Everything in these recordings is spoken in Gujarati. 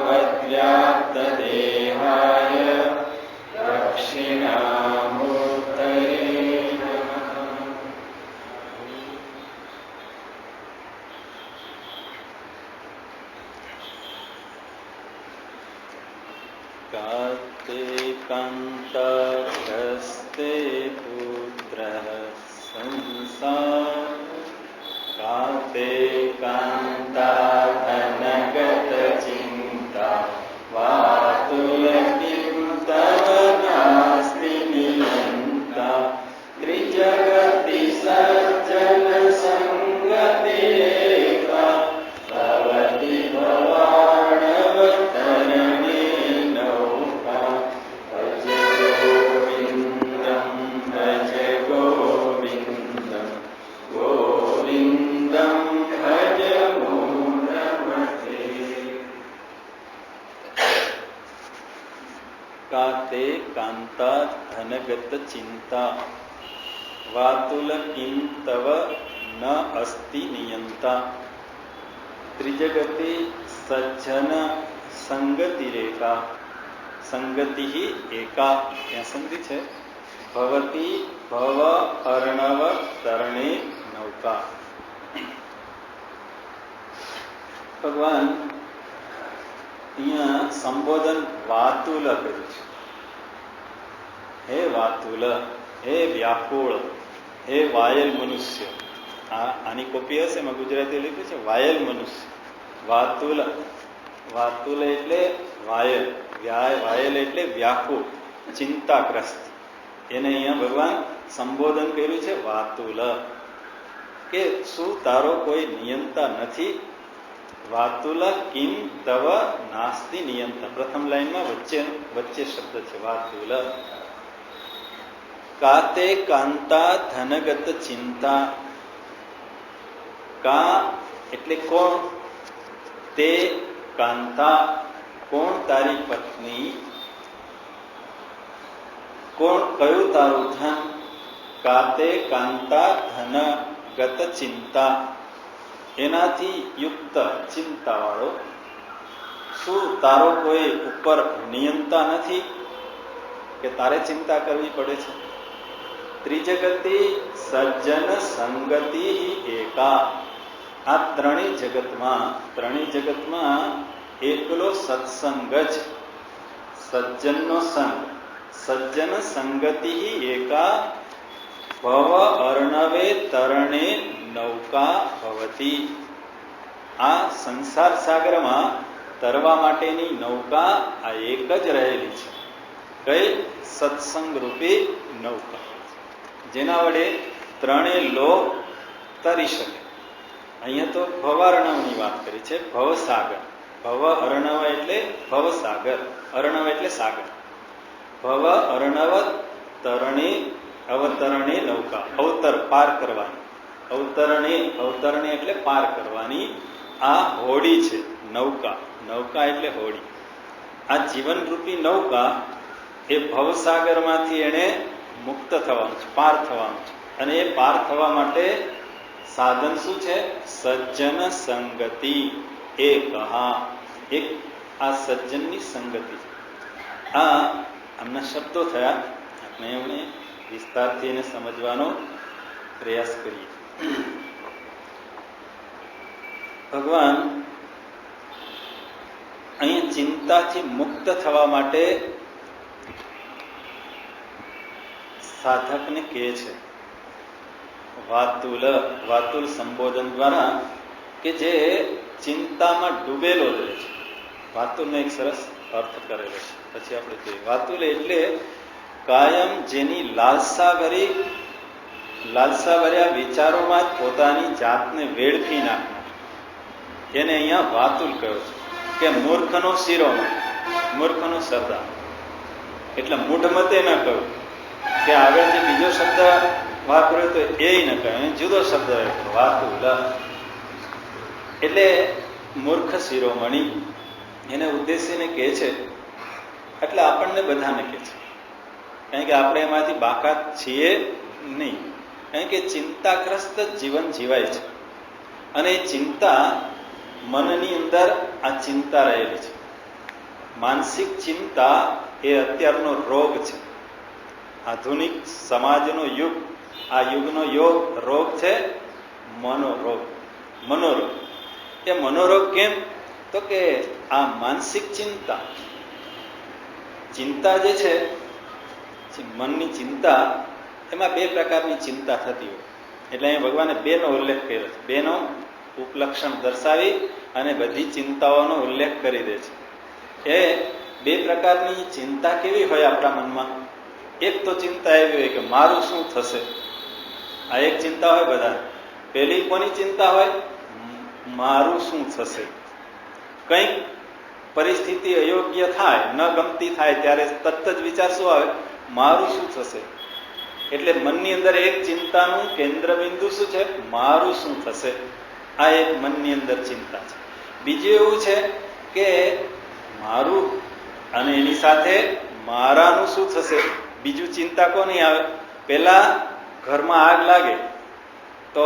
व्योमवद्व्याप्त कान्ते पुत्रः संसार काते कान्ता धनगत चिन्ता वातुलकिं तव नास्ति नियन्ता त्रिजगति सज्जन संगतिरेका भवति भवाणवतरणे नौका भज गोविन्दं भज गोविन्दं गोविन्दं भज मूढमते। काते कान्ता धनगत चिंता वातुल किं तव न अस्ति नियंता त्रिजगति सज्जन संगति रेखा संगति ही एका ત્યાં સંધિ છે ભવતી ભવ અર્ણવ તરણે નૌકા। ભગવાન અહીંયા સંબોધન વાતુલ કર્યું છે। હે વાતુલ, હે વ્યાકુળ, હે વાયલ મનુષ્ય। આની કોપી હશે, એમાં ગુજરાતી લખ્યું છે વાયલ મનુષ્ય। વાતુલ, વાતુલ એટલે વાયલ, વાયલ એટલે વ્યાકુળ, ચિંતાગ્રસ્ત। એને અહીંયા ભગવાન સંબોધન કર્યું છે વાતુલ, કે શું તારો કોઈ નિયંતા નથી? વાતુલ કિમ તવ નાસ્તિ નિયંતા, પ્રથમ લાઈનમાં વચ્ચે શબ્દ છે વાતુલ। કાતે કાંતા ધનગત ચિંતા, કા એટલે કોણ? તે કાંતા કોણ? તારી પત્ની। કોણ? કયું તારું ધન? કાતે કાંતા ધનગત ચિંતા, એનાથી યુક્ત ચિંતાવાળો। શું તારો કોઈ ઉપર નિયંતા નથી કે તારે ચિંતા કરવી પડે છે? ત્રિજગતિ સજ્જન સંગતિ એકા, આ ત્રણેય જગતમાં એકલો સત્સંગ જ, સજ્જનનો સંગ, સજ્જન સંગતિ એકા ભવ અર્ણવે તરણે નૌકા ભવતી। આ સંસાર સાગરમાં તરવા માટેની નૌકા આ એક જ રહેલી છે। કઈ? સત્સંગ રૂપી નૌકા, જેના વડે ત્રણેય લોક તરી શકે। અહીંયા તો ભવાર્ણવની વાત કરી છે, ભવસાગર। ભવ અર્ણવ એટલે ભવસાગર, અર્ણવ એટલે સાગર। ભવ અર્ણવ તરણે અવતરણે નૌકા, અવતર પાર કરવાની, અવતરણે એટલે પાર કરવાની આ હોડી છે નૌકા। નૌકા એટલે હોડી। આ જીવનરૂપી નૌકા એ ભવસાગરમાંથી એને મુક્ત થવાનું છે, પાર થવાનું છે। અને એ પાર થવા માટે સાધન શું છે? સજ્જન સંગતિ એક, આ સજ્જનની સંગતિ। આ આમના શબ્દો થયા, આપણે એમને વિસ્તારથી એને સમજવાનો પ્રયાસ કરીએ। ભગવાન અહીંયા ચિંતાથી મુક્ત થવા માટે સાધકને કહે છે વાતુલ સંબોધન દ્વારા, કે જે ચિંતામાં ડૂબેલો રહે છે। વાતુલનો એક સરસ અર્થ કરેલો છે, પછી આપણે જોઈએ। વાતુલ એટલે કાયમ જેની લાલસા ભર્યા વિચારોમાં જ પોતાની જાતને વેડફી નાખનાર, એને અહીંયા વાતુલ કહ્યું છે। કે મૂર્ખનો શિરોમણ, મૂર્ખનો સરદાર, એટલે મૂઢમતે ન કહ્યું કે આગળ જે બીજો શબ્દ વાપર્યો તો એ ન કહ્યું, જુદો શબ્દ વાતુલ એટલે મૂર્ખ શિરોમણી, એને ઉદ્દેશીને કહે છે। એટલે આપણને બધાને કહે છે, કારણ કે આપણે એમાંથી બાકાત છીએ નહીં, કારણ કે ચિંતાગ્રસ્ત જીવન જીવાય છે। અને એ ચિંતા, મનની અંદર આ ચિંતા રહેલી છે। માનસિક ચિંતા એ અત્યારનો રોગ છે। આધુનિક સમાજનો યુગ, આ યુગનો રોગ છે મનોરોગ। એ મનોરોગ કેમ? તો કે આ માનસિક ચિંતા, ચિંતા જે છે, મનની ચિંતા, એમાં બે પ્રકારની ચિંતા થતી હોય. એટલે અહીં ભગવાને બેનો ઉલ્લેખ કર્યો છે. બેનો ઉપલક્ષણ દર્શાવી અને બધી ચિંતાઓનો ઉલ્લેખ કરી દે છે. એ બે પ્રકારની ચિંતા કેવી હોય આપણા મનમાં? એક તો ચિંતા એવી હોય કે મારું શું થશે, આ એક ચિંતા હોય બધા. પેલી કોની ચિંતા હોય? મારું શું થશે. કંઈક પરિસ્થિતિ અયોગ્ય થાય, ન ગમતી થાય ત્યારે તરત જ વિચાર શું આવે? મારું શું થશે. એટલે મનની અંદર એક ચિંતાનું કેન્દ્ર બિંદુ શું છે? મારું શું થશે. આ એક મનની અંદર ચિંતા છે. બીજું એવું છે કે મારું અને એની સાથે મારાનું શું થશે. બીજું ચિંતા કોની આવે? પેલા ઘરમાં આગ લાગે તો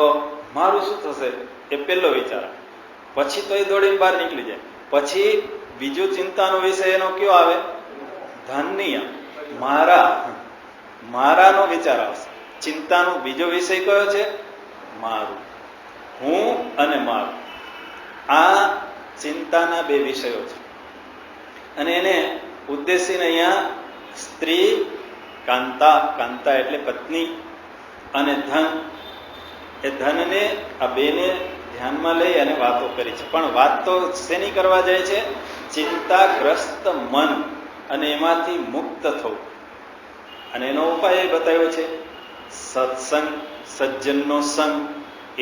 મારું શું થશે એ પહેલો વિચાર, પછી તો એ દોડીને બહાર નીકળી જાય. પછી બીજો ચિંતાનો વિષય એનો કયો આવે? ધનની મારાનો વિચાર આવશે. ચિંતાનો બીજો વિષય કયો છે? મારું, હું અને મારું. આ ચિંતાના બે વિષયો છે. અને એને ઉદ્દેશીને અહીંયા સ્ત્રી, કાંતા એટલે પત્ની, અને ધન, એ ધનને આ બેને ધ્યાનમાં લઈ અને વાતો કરી છે. પણ વાત તો શેની કરવા જાય છે? ચિંતાગ્રસ્ત મન અને એમાંથી મુક્ત થવું. અને એનો ઉપાય એ બતાવ્યો છે, સત્સંગ, સજ્જનનો સંગ.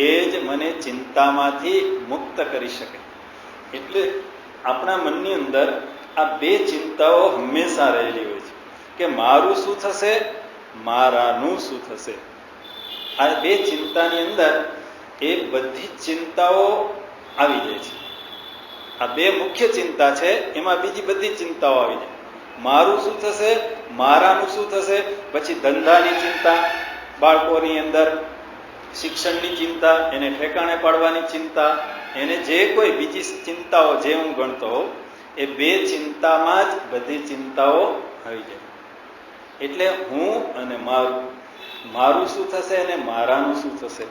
એ જ મને ચિંતામાંથી મુક્ત કરી શકે. એટલે આપણા મનની અંદર આ બે ચિંતાઓ હંમેશા રહેલી હોય છે કે મારું શું થશે, મારાનું શું થશે. આ બે ચિંતાની અંદર એ બધી ચિંતાઓ આવી જાય છે. આ બે મુખ્ય ચિંતા છે, એમાં બીજી બધી ચિંતાઓ આવી જાય. મારું શું થશે, મારાનું શું થશે. પછી ધંધાની ચિંતા, બાળકોની અંદર શિક્ષણની ચિંતા, એને ઠેકાણે પાડવાની ચિંતા, એને જે કોઈ બીજી ચિંતાઓ જે હું ગણતો હોઉં, એ બે ચિંતામાં જ બધી ચિંતાઓ આવી જાય. એટલે હું અને મારું શું થશે અને મારાનું શું થશે.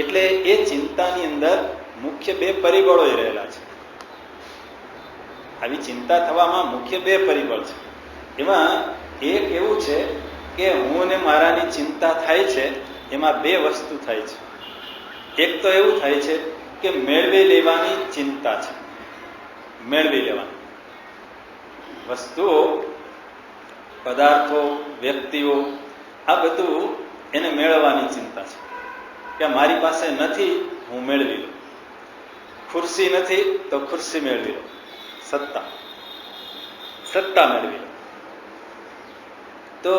એટલે એ ચિંતાની અંદર મુખ્ય બે પરિબળો રહેલા છે. આવી ચિંતા થવામાં મુખ્ય બે પરિબળ છે. એમાં એક એવું છે કે હું અને મારાની ચિંતા થાય છે, એમાં બે વસ્તુ થાય છે. એક તો એવું થાય છે કે મેળવી લેવાની ચિંતા છે. મેળવી લેવાની વસ્તુઓ, પદાર્થો, વ્યક્તિઓ, આ બધું એને મેળવવાની ચિંતા છે કે મારી પાસે નથી, હું મેળવી લઉં. ખુરશી નથી તો ખુરશી મેળવી લો. સત્તા મેળવી લો. તો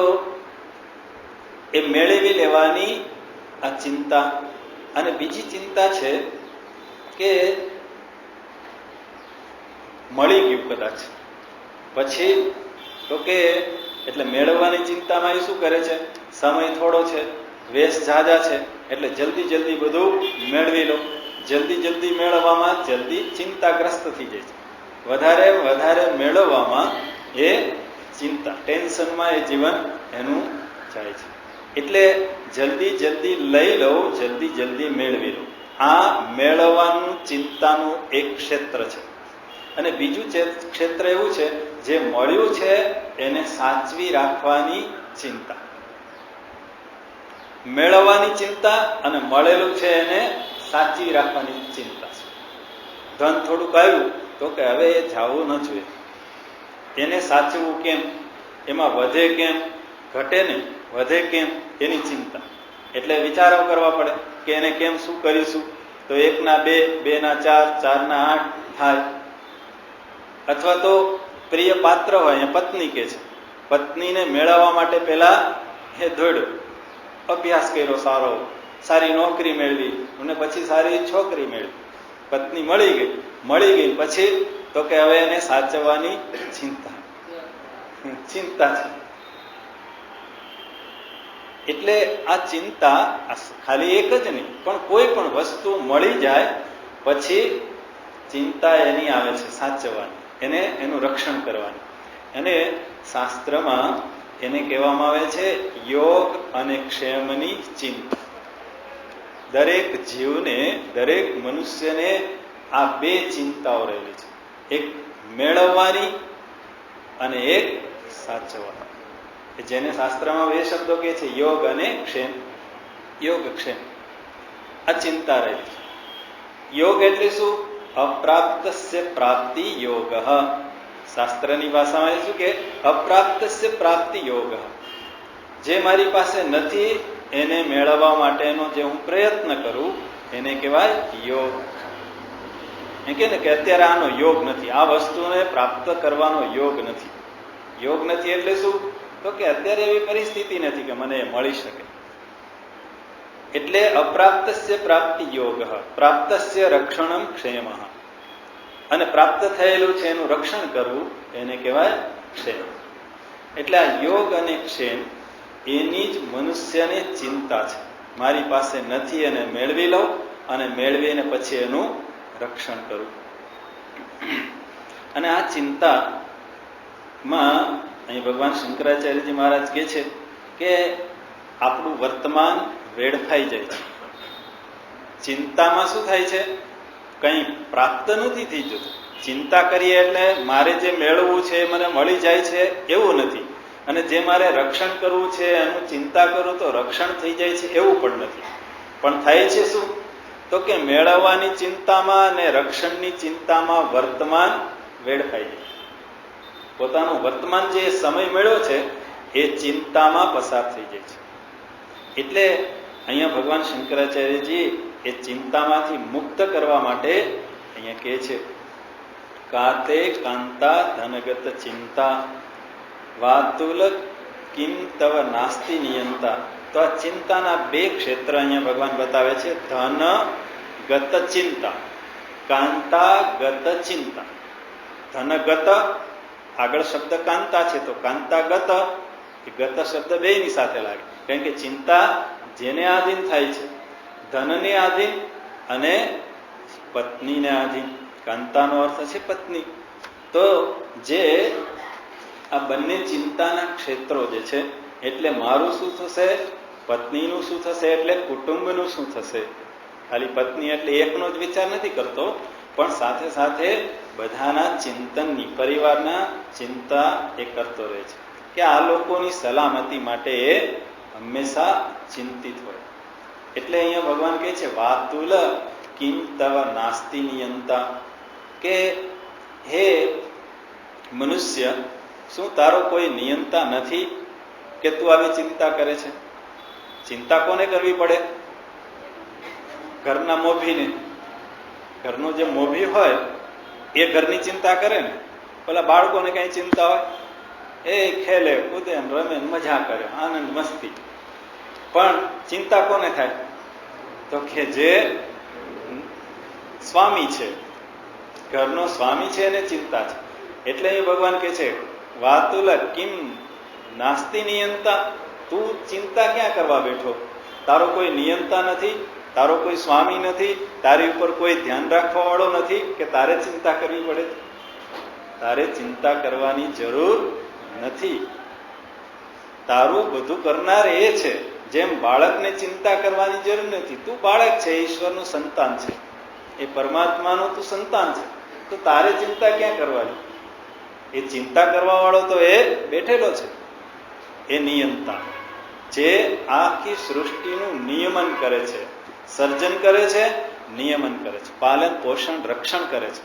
એ મેળવી લેવાની આ ચિંતા. અને બીજી ચિંતા છે કે મળી ગયું કદાચ પછી તો કે, એટલે મેળવવાની ચિંતામાં એ શું કરે છે? સમય થોડો છે, વેશ ઝાઝા છે, એટલે જલ્દી બધું મેળવી લો. જલ્દી મેળવવામાં જલ્દી ચિંતાગ્રસ્ત થઈ જાય છે. વધારે મેળવવામાં એ ચિંતા, ટેન્શનમાં એ જીવન એનું જાય છે. એટલે જલ્દી લઈ લો, જલ્દી મેળવી લો. આ મેળવવાનું ચિંતાનું એક ક્ષેત્ર છે. અને બીજું ક્ષેત્ર એવું છે, જે મળ્યું છે એને સાચવી રાખવાની ચિંતા. મેળવવાની ચિંતા અને મળેલું છે એને સાચવી રાખવાની ચિંતા છે. ધન થોડુંક આવ્યું તો કે હવે એ જાવું ન જોઈએ, એને સાચવવું કેમ, એમાં વધે કેમ, ઘટે ને વધે કેમ, એની ચિંતા. એટલે વિચારો કરવા પડે કે એને કેમ, શું કરીશું તો 1 ના 2, 2 ના 4, 4 ના 8 થાય. અથવા તો પ્રિય પાત્ર હોય, પત્ની કે છે, પત્નીને મેળવવા માટે પહેલા એ દોડ્યો, અભ્યાસ કર્યો, સારી નોકરી મેળવી અને પછી સારી છોકરી મેળવી, પત્ની મળી ગઈ પછી તો કે હવે એને સાચવવાની ચિંતા છે. એટલે આ ચિંતા ખાલી એક જ નહીં, પણ કોઈ પણ વસ્તુ મળી જાય પછી ચિંતા એની આવે છે સાચવવાની, એનું રક્ષણ કરવાની. અને શાસ્ત્રમાં એને કહેવામાં આવે છે યોગ અને ક્ષેમની ચિંતા. દરેક જીવને, દરેક મનુષ્યને આ બે ચિંતાઓ રહેલી છે. એક મેળવવાની અને એક સાચવવા. જેને શાસ્ત્રમાં બે શબ્દો કહે છે, યોગ અને ક્ષેમ. યોગક્ષેમ, આ ચિંતા રહી છે. યોગ એટલે શું? અપ્રાપ્તસ્ય પ્રાપ્તિ યોગ. શાસ્ત્રની ભાષામાં શું કે? અપ્રાપ્તસ્ય પ્રાપ્તિ યોગ. જે મારી પાસે નથી એને મેળવવા માટેનો જે હું પ્રયત્ન કરું એને કહેવાય યોગ. એમ કે ને કે અત્યારે આનો યોગ નથી, આ વસ્તુને પ્રાપ્ત કરવાનો યોગ નથી. યોગ નથી એટલે શું? તો કે અત્યારે એવી પરિસ્થિતિ નથી કે મને મળી શકે. એટલે અપ્રાપ્તસ્ય પ્રાપ્તિ યોગ, પ્રાપ્તસ્ય રક્ષણમ ક્ષેમ. અને પ્રાપ્ત થયેલું છે એનું રક્ષણ કરવું એને કહેવાય ક્ષેમ. એટલે આ યોગ અને ક્ષેમ એની જ મનુષ્યને ચિંતા છે. મારી પાસે નથી અને મેળવી લઉં, અને મેળવીને પછી એનું રક્ષણ કરવું. અને આ ચિંતામાં અહીં ભગવાન શંકરાચાર્યજી મહારાજ કહે છે કે આપણું વર્તમાન વેડફાઈ જાય છે. ચિંતામાં શું થાય છે? કંઈ પ્રાપ્ત નથી થઈ જતું. ચિંતા કરીએ એટલે મારે જે મેળવવું છે મને મળી જાય છે એવું નથી, અને જે મારે રક્ષણ કરવું છે એનું ચિંતા કરું તો રક્ષણ થઈ જાય છે એવું પણ નથી. પણ થાય છે શું? તો કે મેળવવાની ચિંતામાં અને રક્ષણની ચિંતામાં વર્તમાન વેડફાઈ જાય. પોતાનું વર્તમાન જે સમય મળ્યો છે એ ચિંતામાં પસાર થઈ જાય છે. એટલે અહીંયા ભગવાન શંકરાચાર્યજી એ ચિંતામાંથી મુક્ત કરવા માટે અહીંયા કહે છે, કાતે કાંતા ધનગત ચિંતા વાતુલ કિમ તવ નાસ્તિ નિયંતા. તો આ ચિંતાના બે ક્ષેત્ર અહીંયા ભગવાન બતાવે છે, ધન ગત ચિંતા, કાંતા ગત ચિંતા. ધનગત આગળ શબ્દ કાંતા છે, તો કાંતા ગત, એ ગત શબ્દ બેયની સાથે લાગે. કારણ કે ચિંતા જેને આધીન થાય છે, ધનને આધીન અને પત્નીને આધીન. કાંતાનો અર્થ છે પત્ની. તો જે આ બંને ચિંતાના ક્ષેત્રો જે છે, એટલે મારું શું થશે, પત્નીનું શું થશે, એટલે કુટુંબનું શું થશે. ખાલી પત્ની એટલે એકનો જ વિચાર નથી કરતો, પણ સાથે સાથે બધાના ચિંતનની, પરિવારના ચિંતા એ કરતો રહે છે કે આ લોકોની સલામતી માટે એ હંમેશા ચિંતિત હોય. એટલે અહીંયા ભગવાન કહે છે, વાતુલ કિમ તવ નાસ્તિ નિયંતા, કે હે મનુષ્ય, શું તારો કોઈ નિયંતા નથી કે તું આવી ચિંતા કરે છે? ચિંતા કોને કરવી પડે? ઘરના મોભીને. ઘરનો જે મોભી હોય એ ઘરની ચિંતા કરે ને. પેલા બાળકોને કઈ ચિંતા હોય, એ ખેલે કૂદે રમે મજા કરે, આનંદ મસ્તી. પણ ચિંતા કોને થાય? તો કે જે સ્વામી છે, ઘરનો સ્વામી છે એને ચિંતા છે. એટલે એ ભગવાન કહે છે, વાતુલ કિમ નાસ્તિ નિયંતા, તું ચિંતા ક્યાં કરવા બેઠો? તારો કોઈ નિયંતા નથી, તારો કોઈ સ્વામી નથી, તારી ઉપર કોઈ ધ્યાન રાખવા વાળો નથી કે તારે ચિંતા કરવી પડે. તારે ચિંતા કરવાની જરૂર નથી. તારું બધું કરનાર એ છે. જેમ બાળકને ચિંતા કરવાની જરૂર નથી, તું બાળક છે, ઈશ્વરનું સંતાન છે, એ પરમાત્માનું તું સંતાન છે, તો તારે ચિંતા ક્યાં કરવાની? એ ચિંતા કરવા વાળો તો એ બેઠેલો છે, એ નિયંતા, જે આખી સૃષ્ટિનું નિયમન કરે છે, સર્જન કરે છે, નિયમન કરે છે, પાલન પોષણ રક્ષણ કરે છે,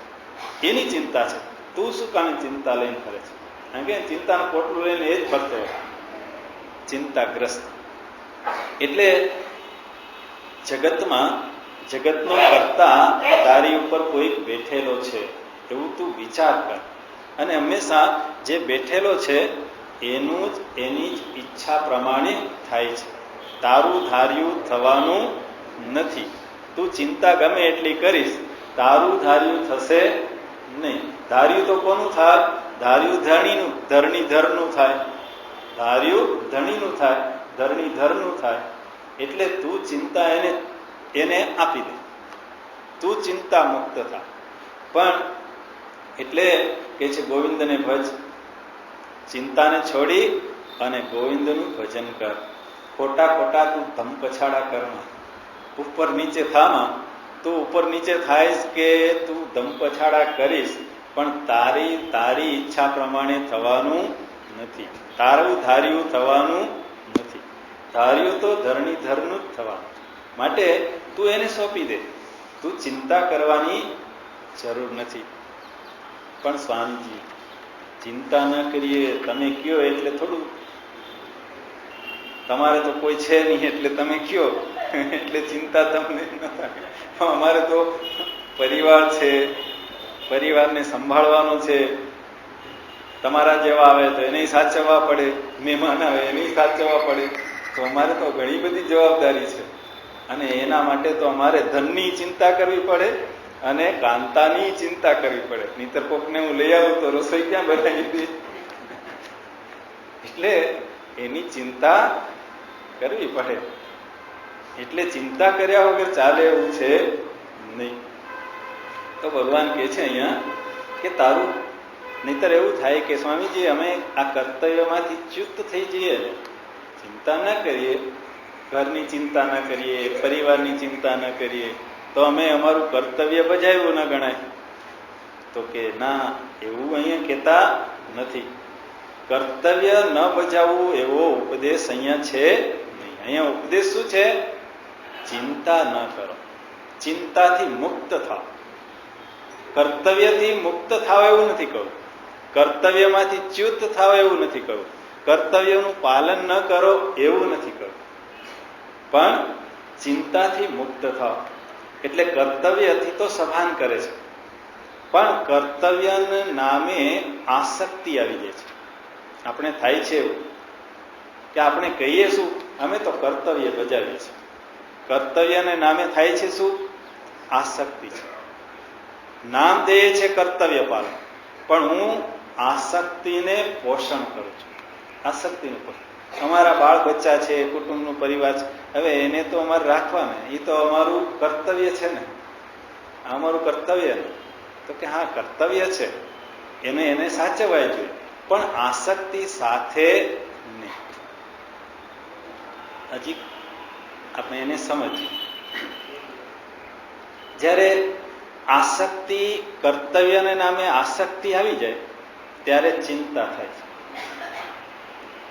એની ચિંતા છે. તું શું કામે ચિંતા લઈને કરે છે? કારણ કે ચિંતાનું પોટલું લઈને એ જ ફરતો હોય, ચિંતાગ્રસ્ત. એટલે જગતનો કરતા તારી ઉપર કોઈક બેઠેલો છે એવું તું વિચાર કર. અને હંમેશા જે બેઠેલો છે એનું જ એની જ ઈચ્છા પ્રમાણે થાય છે. તારું ધાર્યું થવાનું નથી. તું ચિંતા ગમે એટલી કરીશ, તારું ધાર્યું થશે નહીં. ધાર્યું તો કોનું થાય? ધાર્યું ધરણીધરનું થાય. ધાર્યું ધણીનું થાય, ધરણીધરનું થાય. એટલે તું ચિંતા એને આપી દે, તું ચિંતા મુક્ત થા. પણ એટલે કે છે ગોવિંદને ભજ, ચિંતાને છોડી અને ગોવિંદનું ભજન કર. ખોટા તું ધમપછાડા કરમાં, ઉપર નીચે થામાં, તું ઉપર નીચે થાઈશ કે તું ધમપછાડા કરીશ, પણ તારી ઈચ્છા પ્રમાણે થવાનું નથી. તારું ધાર્યું થવાનું નથી. ધાર્યું તો ધરણીધરનું જ થવાનું. માટે તું એને સોંપી દે, તું ચિંતા કરવાની જરૂર નથી. પણ સ્વામીજી, ચિંતા ન કરીએ તમે કયો એટલે થોડું, તમારે તો કોઈ છે નહીં એટલે તમે કયો એટલે ચિંતા તમને ન થાય. અમારે તો પરિવાર છે, પરિવારને સંભાળવાનો છે. તમારા જેવા આવે તો એને સાચવવા પડે, મહેમાન આવે એને સાચવવા પડે. તો અમારે તો ઘણી બધી જવાબદારી છે અને એના માટે તો અમારે ધનની ચિંતા કરવી પડે અને કાંતાની ચિંતા કરવી પડે. નહીંતર કોકને હું લઈ આવું તો રસોઈ ક્યાં બનાવી દે? એટલે એની ચિંતા કરવી પડે. એટલે ચિંતા કર્યા વગર ચાલે એવું છે નહીં. તો ભગવાન કહે છે અહીંયા કે તારું, નહીતર એવું થાય કે સ્વામીજી અમે આ કર્તવ્યમાંથી ચ્યુત થઈ જઈએ, ચિંતા ન કરીએ, ઘરની ચિંતા ન કરીએ, પરિવારની ચિંતા ન કરીએ, તો અમે અમારું કર્તવ્ય બજાવ્યું ન ગણાય. તો કે ના, એવું અહીંયા કહેતા નથી. કર્તવ્ય ન બજાવવું એવો ઉપદેશ અહીંયા છે નહીં. અહીંયા ઉપદેશ શું છે? ચિંતા ન કરો, ચિંતાથી મુક્ત થાવ. કર્તવ્યથી મુક્ત થાવ એવું નથી કહું, કર્તવ્યમાંથી ચ્યુત થાવ એવું નથી કહું, કર્તવ્યનું પાલન ન કરો એવું નથી કહું, પણ ચિંતાથી મુક્ત થાવ. એટલે કર્તવ્યથી તો સભાન કરે છે, પણ કર્તવ્યના નામે આસક્તિ આવી જાય છે. આપણે થાય છે એવું કે આપણે કહીએ શું, અમે તો કર્તવ્ય બજાવીએ છીએ. કર્તવ્યને નામે થાય છે શું? આસક્તિ છે. નામ દે છે કર્તવ્ય પાલન, પણ હું આસક્તિને પોષણ કરું છું. આસક્તિનું પોષણ. અમારા બાળ બચ્ચા છે, કુટુંબનું પરિવાર છે, હવે એને તો અમારે રાખવાને, એ તો અમારું કર્તવ્ય છે ને, અમારું કર્તવ્ય ને. તો કે હા, કર્તવ્ય છે, એને સાચવવાય જોઈએ, પણ આસક્તિ સાથે નહીં. હજી આપણે એને સમજીએ. જ્યારે આસક્તિ, કર્તવ્યને નામે આસક્તિ આવી જાય ત્યારે ચિંતા થાય છે.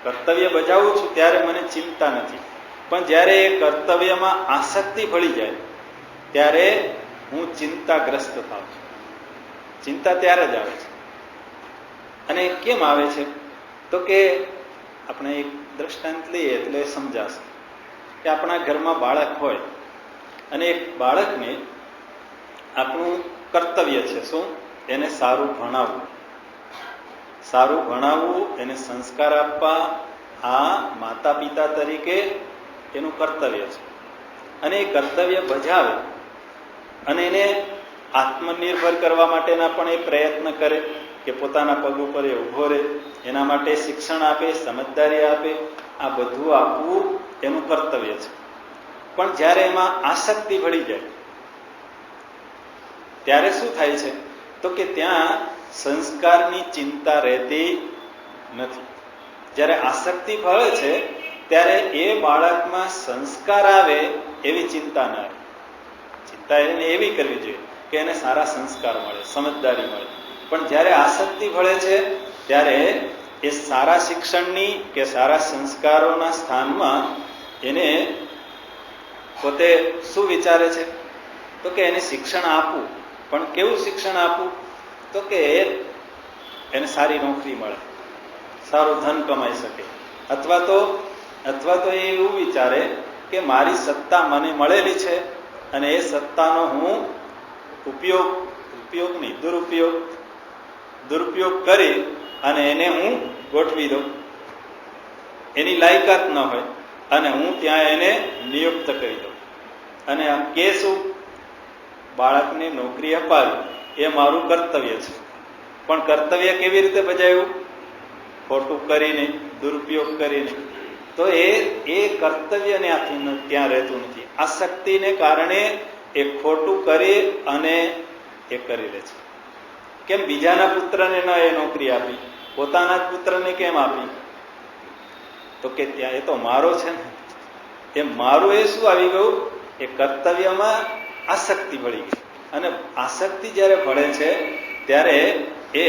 કર્તવ્ય બજાવું છું ત્યારે મને ચિંતા નથી, પણ જ્યારે એ કર્તવ્યમાં આસક્તિ ભળી જાય ત્યારે હું ચિંતાગ્રસ્ત થાઉં છું. ચિંતા ત્યારે જ આવે છે. અને કેમ આવે છે? તો કે આપણે એક દ્રષ્ટાંત લઈએ એટલે સમજાશે કે આપણા ઘરમાં બાળક હોય અને એક બાળકને આપણું કર્તવ્ય છે શું? એને સારું ભણાવવું, સારું ભણાવવું, એને સંસ્કાર આપવા, આ માતા પિતા તરીકે એનું કર્તવ્ય છે. અને એ કર્તવ્ય બજાવે અને એને આત્મનિર્ભર કરવા માટેના પણ એ પ્રયત્ન કરે કે પોતાના પગ ઉપર એ ઊભો રહે, એના માટે શિક્ષણ આપે, સમજદારી આપે, આ બધું આપવું એનું કર્તવ્ય છે. પણ જ્યારે એમાં આસક્તિ ભળી જાય ત્યારે શું થાય છે? તો કે ત્યાં સંસ્કારની ચિંતા રહેતી નથી. જ્યારે આસક્તિ ભળે છે ત્યારે એ બાળકમાં સંસ્કાર આવે એવી ચિંતા ન આવે. ચિંતા એને એવી કરવી જોઈએ કે એને સારા સંસ્કાર મળે, સમજદારી મળે. પણ જ્યારે આસક્તિ ભળે છે ત્યારે એ સારા શિક્ષણની કે સારા સંસ્કારોના સ્થાનમાં એને પોતે શું વિચારે છે? તો કે એને શિક્ષણ આપવું, પણ કેવું શિક્ષણ આપવું? તો કે એને સારી નોકરી મળે, સારું ધન કમાઈ શકે, અથવા તો એ એવું વિચારે કે મારી સત્તા મને મળેલી છે અને એ સત્તાનો હું દુરુપયોગ કરી અને એને હું ગોઠવી દઉં. એની લાયકાત ન હોય અને હું ત્યાં એને નિયુક્ત કરી દઉં અને આ કે શું? બાળકને નોકરી અપાવી એ મારું કર્તવ્ય છે. પણ કર્તવ્ય કેવી રીતે બજાવ્યું? ખોટું કરીને, દુરુપયોગ કરીને. તો એ કર્તવ્ય ત્યાં રહેતું નથી. આસક્તિને કારણે એ ખોટું કરી અને એ કરી લે છે. કેમ બીજાના પુત્રને ન એ નોકરી આપી, પોતાના જ પુત્રને કેમ આપી? તો કે ત્યાં એ તો મારો છે ને. એ મારું એ શું આવી ગયું? એ કર્તવ્યમાં આસક્તિ ભળી ગઈ. અને આસક્તિ જ્યારે ભળે છે ત્યારે એ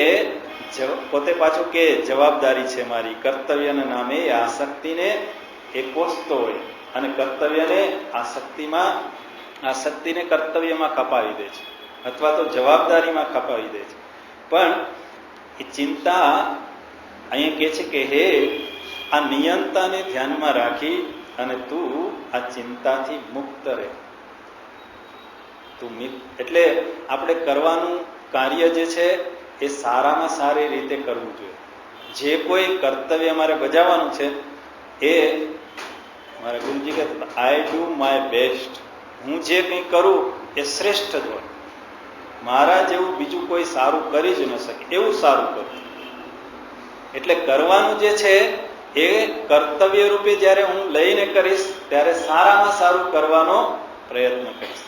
પોતે પાછું કે જવાબદારી છે મારી, કર્તવ્યના નામે એ આસક્તિને એ કોસતો હોય અને કર્તવ્યને આસક્તિને કર્તવ્યમાં ખપાવી દે છે અથવા તો જવાબદારીમાં ખપાવી દે છે. પણ એ ચિંતા અહીંયા કહે છે કે હે આ નિયંતાને ધ્યાનમાં રાખી અને તું આ ચિંતાથી મુક્ત રહે. એટલે આપણે કરવાનું કાર્ય જે છે એ સારામાં સારી રીતે કરવું જોઈએ. જે કોઈ કર્તવ્ય અમારે બજાવવાનું છે એ મારા ગુરુજી કહે આઈ ડુ માય બેસ્ટ. હું જે કંઈ કરું એ શ્રેષ્ઠ જ હોય, મારા જેવું બીજું કોઈ સારું કરી જ ન શકે એવું સારું કરું. એટલે કરવાનું જે છે એ કર્તવ્ય રૂપે જ્યારે હું લઈને કરીશ ત્યારે સારામાં સારું કરવાનો પ્રયત્ન કરીશ,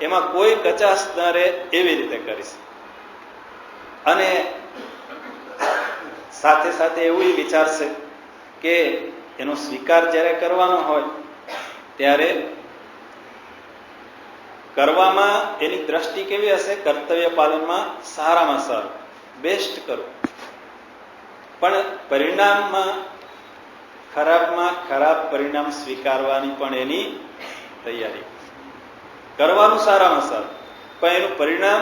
એમાં કોઈ કચાશ ન રહે એવી રીતે કરીશ. અને સાથે સાથે એવું વિચારશે કે એનો સ્વીકાર જ્યારે કરવાનો હોય ત્યારે કરવામાં એની દ્રષ્ટિ કેવી હશે? કર્તવ્ય પાલનમાં સારામાં સારું બેસ્ટ કરું, પણ પરિણામમાં ખરાબ પરિણામ સ્વીકારવાની પણ એની તૈયારી. કરવાનું સારામાં સારું, પણ એનું પરિણામ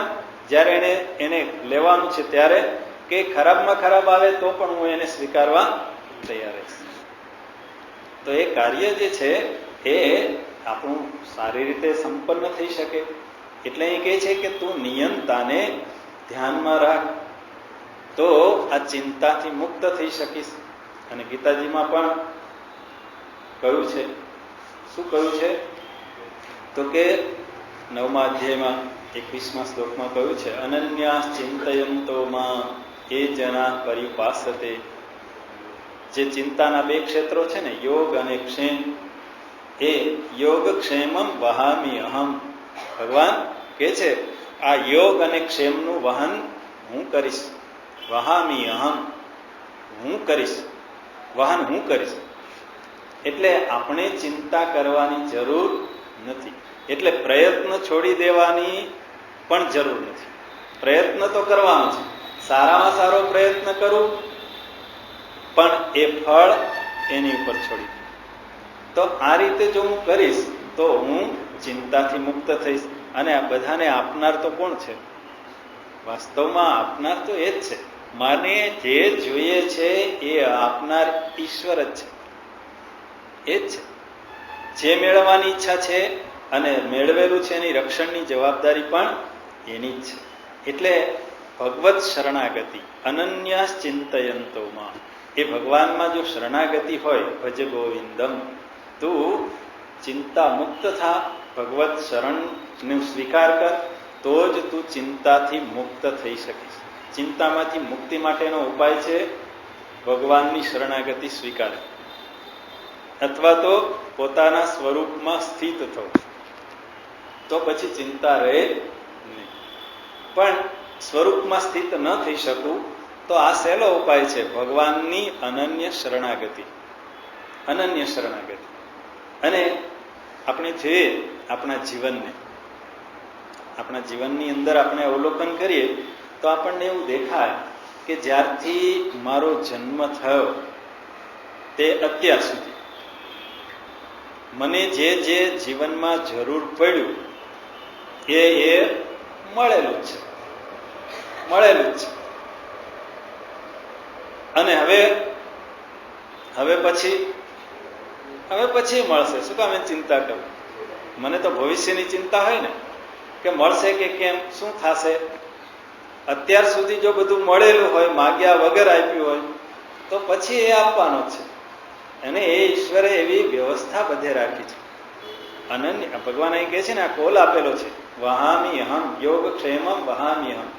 જ્યારે એને લેવાનું છે ત્યારે કે ખરાબમાં ખરાબ આવે તો પણ હું એને સ્વીકારવા તૈયાર રહીશ. તો એ કાર્ય જે છે એ આપણું સારી રીતે સંપન્ન થઈ શકે. એટલે એ કહે છે કે તું નિયંતાને ધ્યાનમાં રાખ તો આ ચિંતાથી મુક્ત થઈ શકીશ. અને ગીતાજીમાં પણ કહ્યું છે, શું કહ્યું છે? તો કે 9મા અધ્યાયમાં 21મા શ્લોકમાં કહ્યું છે અનન્યા ચિંતયંતો માં એ જના પરિપાસતે. જે ચિંતાના બે ક્ષેત્રો છે ને, યોગ અને ક્ષેમ, એ યોગ ક્ષેમમ વહામી અહમ. ભગવાન કહે છે આ યોગ અને ક્ષેમનું વહન હું કરીશ. વહામી અહમ, હું કરીશ, વહન હું કરીશ. એટલે આપણે ચિંતા કરવાની જરૂર નથી, એટલે પ્રયત્ન છોડી દેવાની પણ જરૂર નથી. પ્રયત્ન તો કરવાનો છે, સારામાં સારો પ્રયત્ન કરું, પણ એ ફળ એની ઉપર છોડી દઉં. તો આ રીતે જો હું કરીશ તો હું ચિંતાથી મુક્ત થઈશ. અને આ બધાને આપનાર તો કોણ છે? વાસ્તવમાં આપનાર તો એ જ છે. મને જે જોઈએ છે એ આપનાર ઈશ્વર જ છે, એ જ છે. જે મેળવવાની ઈચ્છા છે અને મેળવેલું છે એની રક્ષણની જવાબદારી પણ એની જ છે. એટલે ભગવત શરણાગતિ અનન્યા ચિંતયંતોમાં, એ ભગવાનમાં જો શરણાગતિ હોય, ભજ ગોવિંદમ, તું ચિંતા મુક્ત થા, ભગવત શરણનો સ્વીકાર કર, તો જ તું ચિંતાથી મુક્ત થઈ શકીશ. ચિંતામાંથી મુક્તિ માટેનો ઉપાય છે ભગવાનની શરણાગતિ સ્વીકાર, અથવા તો પોતાના સ્વરૂપમાં સ્થિત થવું, તો પછી ચિંતા રહે નહીં. પણ સ્વરૂપમાં સ્થિત ન થઈ શકું તો આ સહેલો ઉપાય છે ભગવાનની અનન્ય શરણાગતિ. અનન્ય શરણાગતિ. અને આપણે જોઈએ આપણા જીવનની અંદર આપણે અવલોકન કરીએ તો આપણને એવું દેખાય કે જ્યારથી મારો જન્મ થયો તે અત્યાર સુધી મને જે જે જીવનમાં જરૂર પડ્યું એ મળેલું જ છે. અને હવે પછી મળશે. શું કામ ચિંતા કરું? મને તો ભવિષ્યની ચિંતા હોય ને, કે મળશે કે કેમ, શું થશે. અત્યાર સુધી જો બધું મળેલું હોય, માગ્યા વગર આપ્યું હોય, તો પછી એ આપવાનો છે. અને એ ઈશ્વરે એવી વ્યવસ્થા બધે રાખી છે. અનન્ય ભગવાન અહીં કહે છે ને, આ કોલ આપેલો છે, વહામી અહમ, યોગ ક્ષેમમ વહામી અહમ.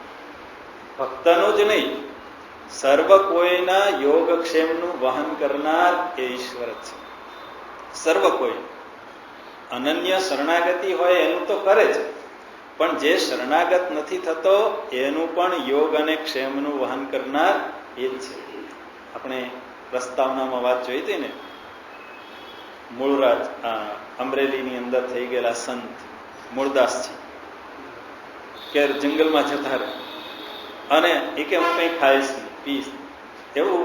ભક્તનો જ નહીં, સર્વ કોઈના યોગક્ષેમનું વહન કરનાર એ ઈશ્વર જ છે. સર્વ કોઈ અનન્ય શરણાગતિ હોય એનું તો કરે જ, પણ જે શરણાગત નથી થતો એનું પણ યોગ અને ક્ષેમનું વહન કરનાર એ જ છે. આપણે પ્રસ્તાવનામાં વાત જોઈ હતી ને, મૂળરાજ અમરેલીની અંદર થઈ ગયેલા સંત મૂળદાસજી કે જંગલમાં જતા રહે અને એ કે હું કંઈ ખાઈશ નહીં, પીસ. એવું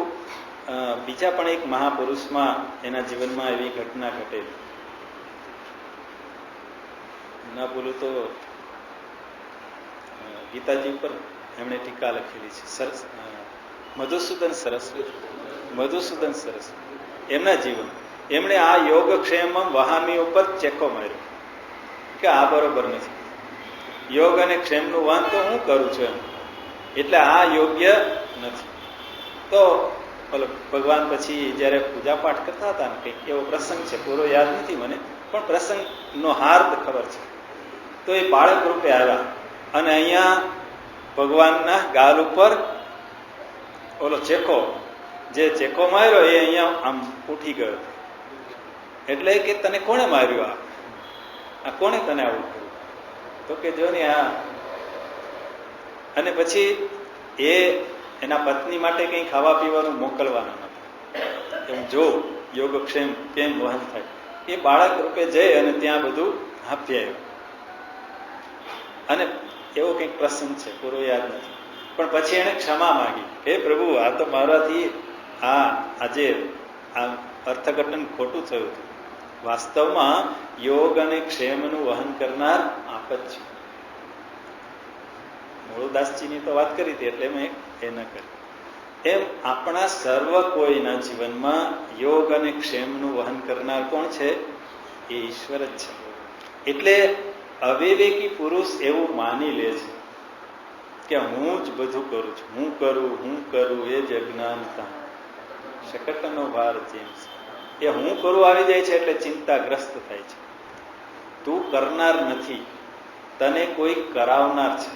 બીજા પણ એક મહાપુરુષમાં એના જીવનમાં એવી ઘટના ઘટેલી. ના બોલું તો ગીતાજી ઉપર એમણે ટીકા લખેલી છે, સરસ. મધુસૂદન સરસ એમના જીવન, એમણે આ યોગક્ષેમમ વહામી ઉપર ચેકો માર્યો કે આ બરોબર નથી. યોગ અને ક્ષેમનું વહન તો હું કરું છું એમ, એટલે આ યોગ્ય નથી. તો ભગવાન પછી જયારે પૂજા પાઠ કરતા હતા ને, કંઈક એવો પ્રસંગ છે, પૂરો યાદ નથી મને, પણ પ્રસંગનો હાર્દ ખબર છે. તો એ બાળક રૂપે આવ્યા અને અહીંયા ભગવાનના ગાલ ઉપર ઓલો ચેકો, જે ચેકો માર્યો એ અહીંયા આમ ઉઠી ગયો. એટલે કે તને કોણે માર્યું? આ કોણે તને આવું કર્યું? તો કે જો ને આ. અને પછી એ એના પત્ની માટે કંઈ ખાવા પીવાનું મોકલવાના નતા. એમ જો યોગક્ષેમ કેમ વહન થાય, એ બાળક રૂપે જઈ અને ત્યાં બધું આપી આવ્યો. અને એવો કંઈક પ્રસંગ છે, પૂરો યાદ નથી, પણ પછી એને ક્ષમા માંગી. હે પ્રભુ, આ તો મારાથી આજે આ અર્થઘટન ખોટું થયું હતું. વાસ્તવમાં યોગ અને ક્ષેમનું વહન કરનાર આપ જ છે. મૂળદાસજીની તો વાત કરી હતી એટલે મેં એ ન કરી. એમ આપણા સર્વ કોઈના જીવનમાં યોગ અને ક્ષેમનું વહન કરનાર કોણ છે? એ ઈશ્વર જ છે. એટલે અવિવેકી પુરુષ એવું માની લે છે કે હું જ બધું કરું છું, હું કરું એ જ અજ્ઞાનતા. શકટનો ભાર જેમ્સ, એ હું કરું આવી જાય છે એટલે ચિંતાગ્રસ્ત થાય છે. તું કરનાર નથી, તને કોઈ કરાવનાર છે,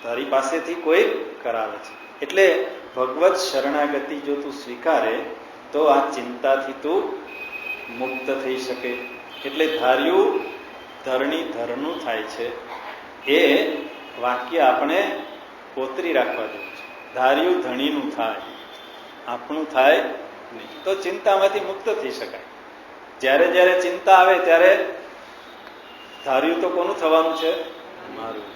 તારી પાસેથી કોઈ કરાવે છે. એટલે ભગવત શરણાગતિ જો તું સ્વીકારે તો આ ચિંતાથી તું મુક્ત થઈ શકે. એટલે ધાર્યું ધરણી ધરનું થાય છે, એ વાક્ય આપણે કોતરી રાખવા જેવું છે. ધાર્યું ધણીનું થાય, આપણું થાય નહીં. તો ચિંતામાંથી મુક્ત થઈ શકાય. જ્યારે જ્યારે ચિંતા આવે ત્યારે ધાર્યું તો કોનું થવાનું છે? મારું.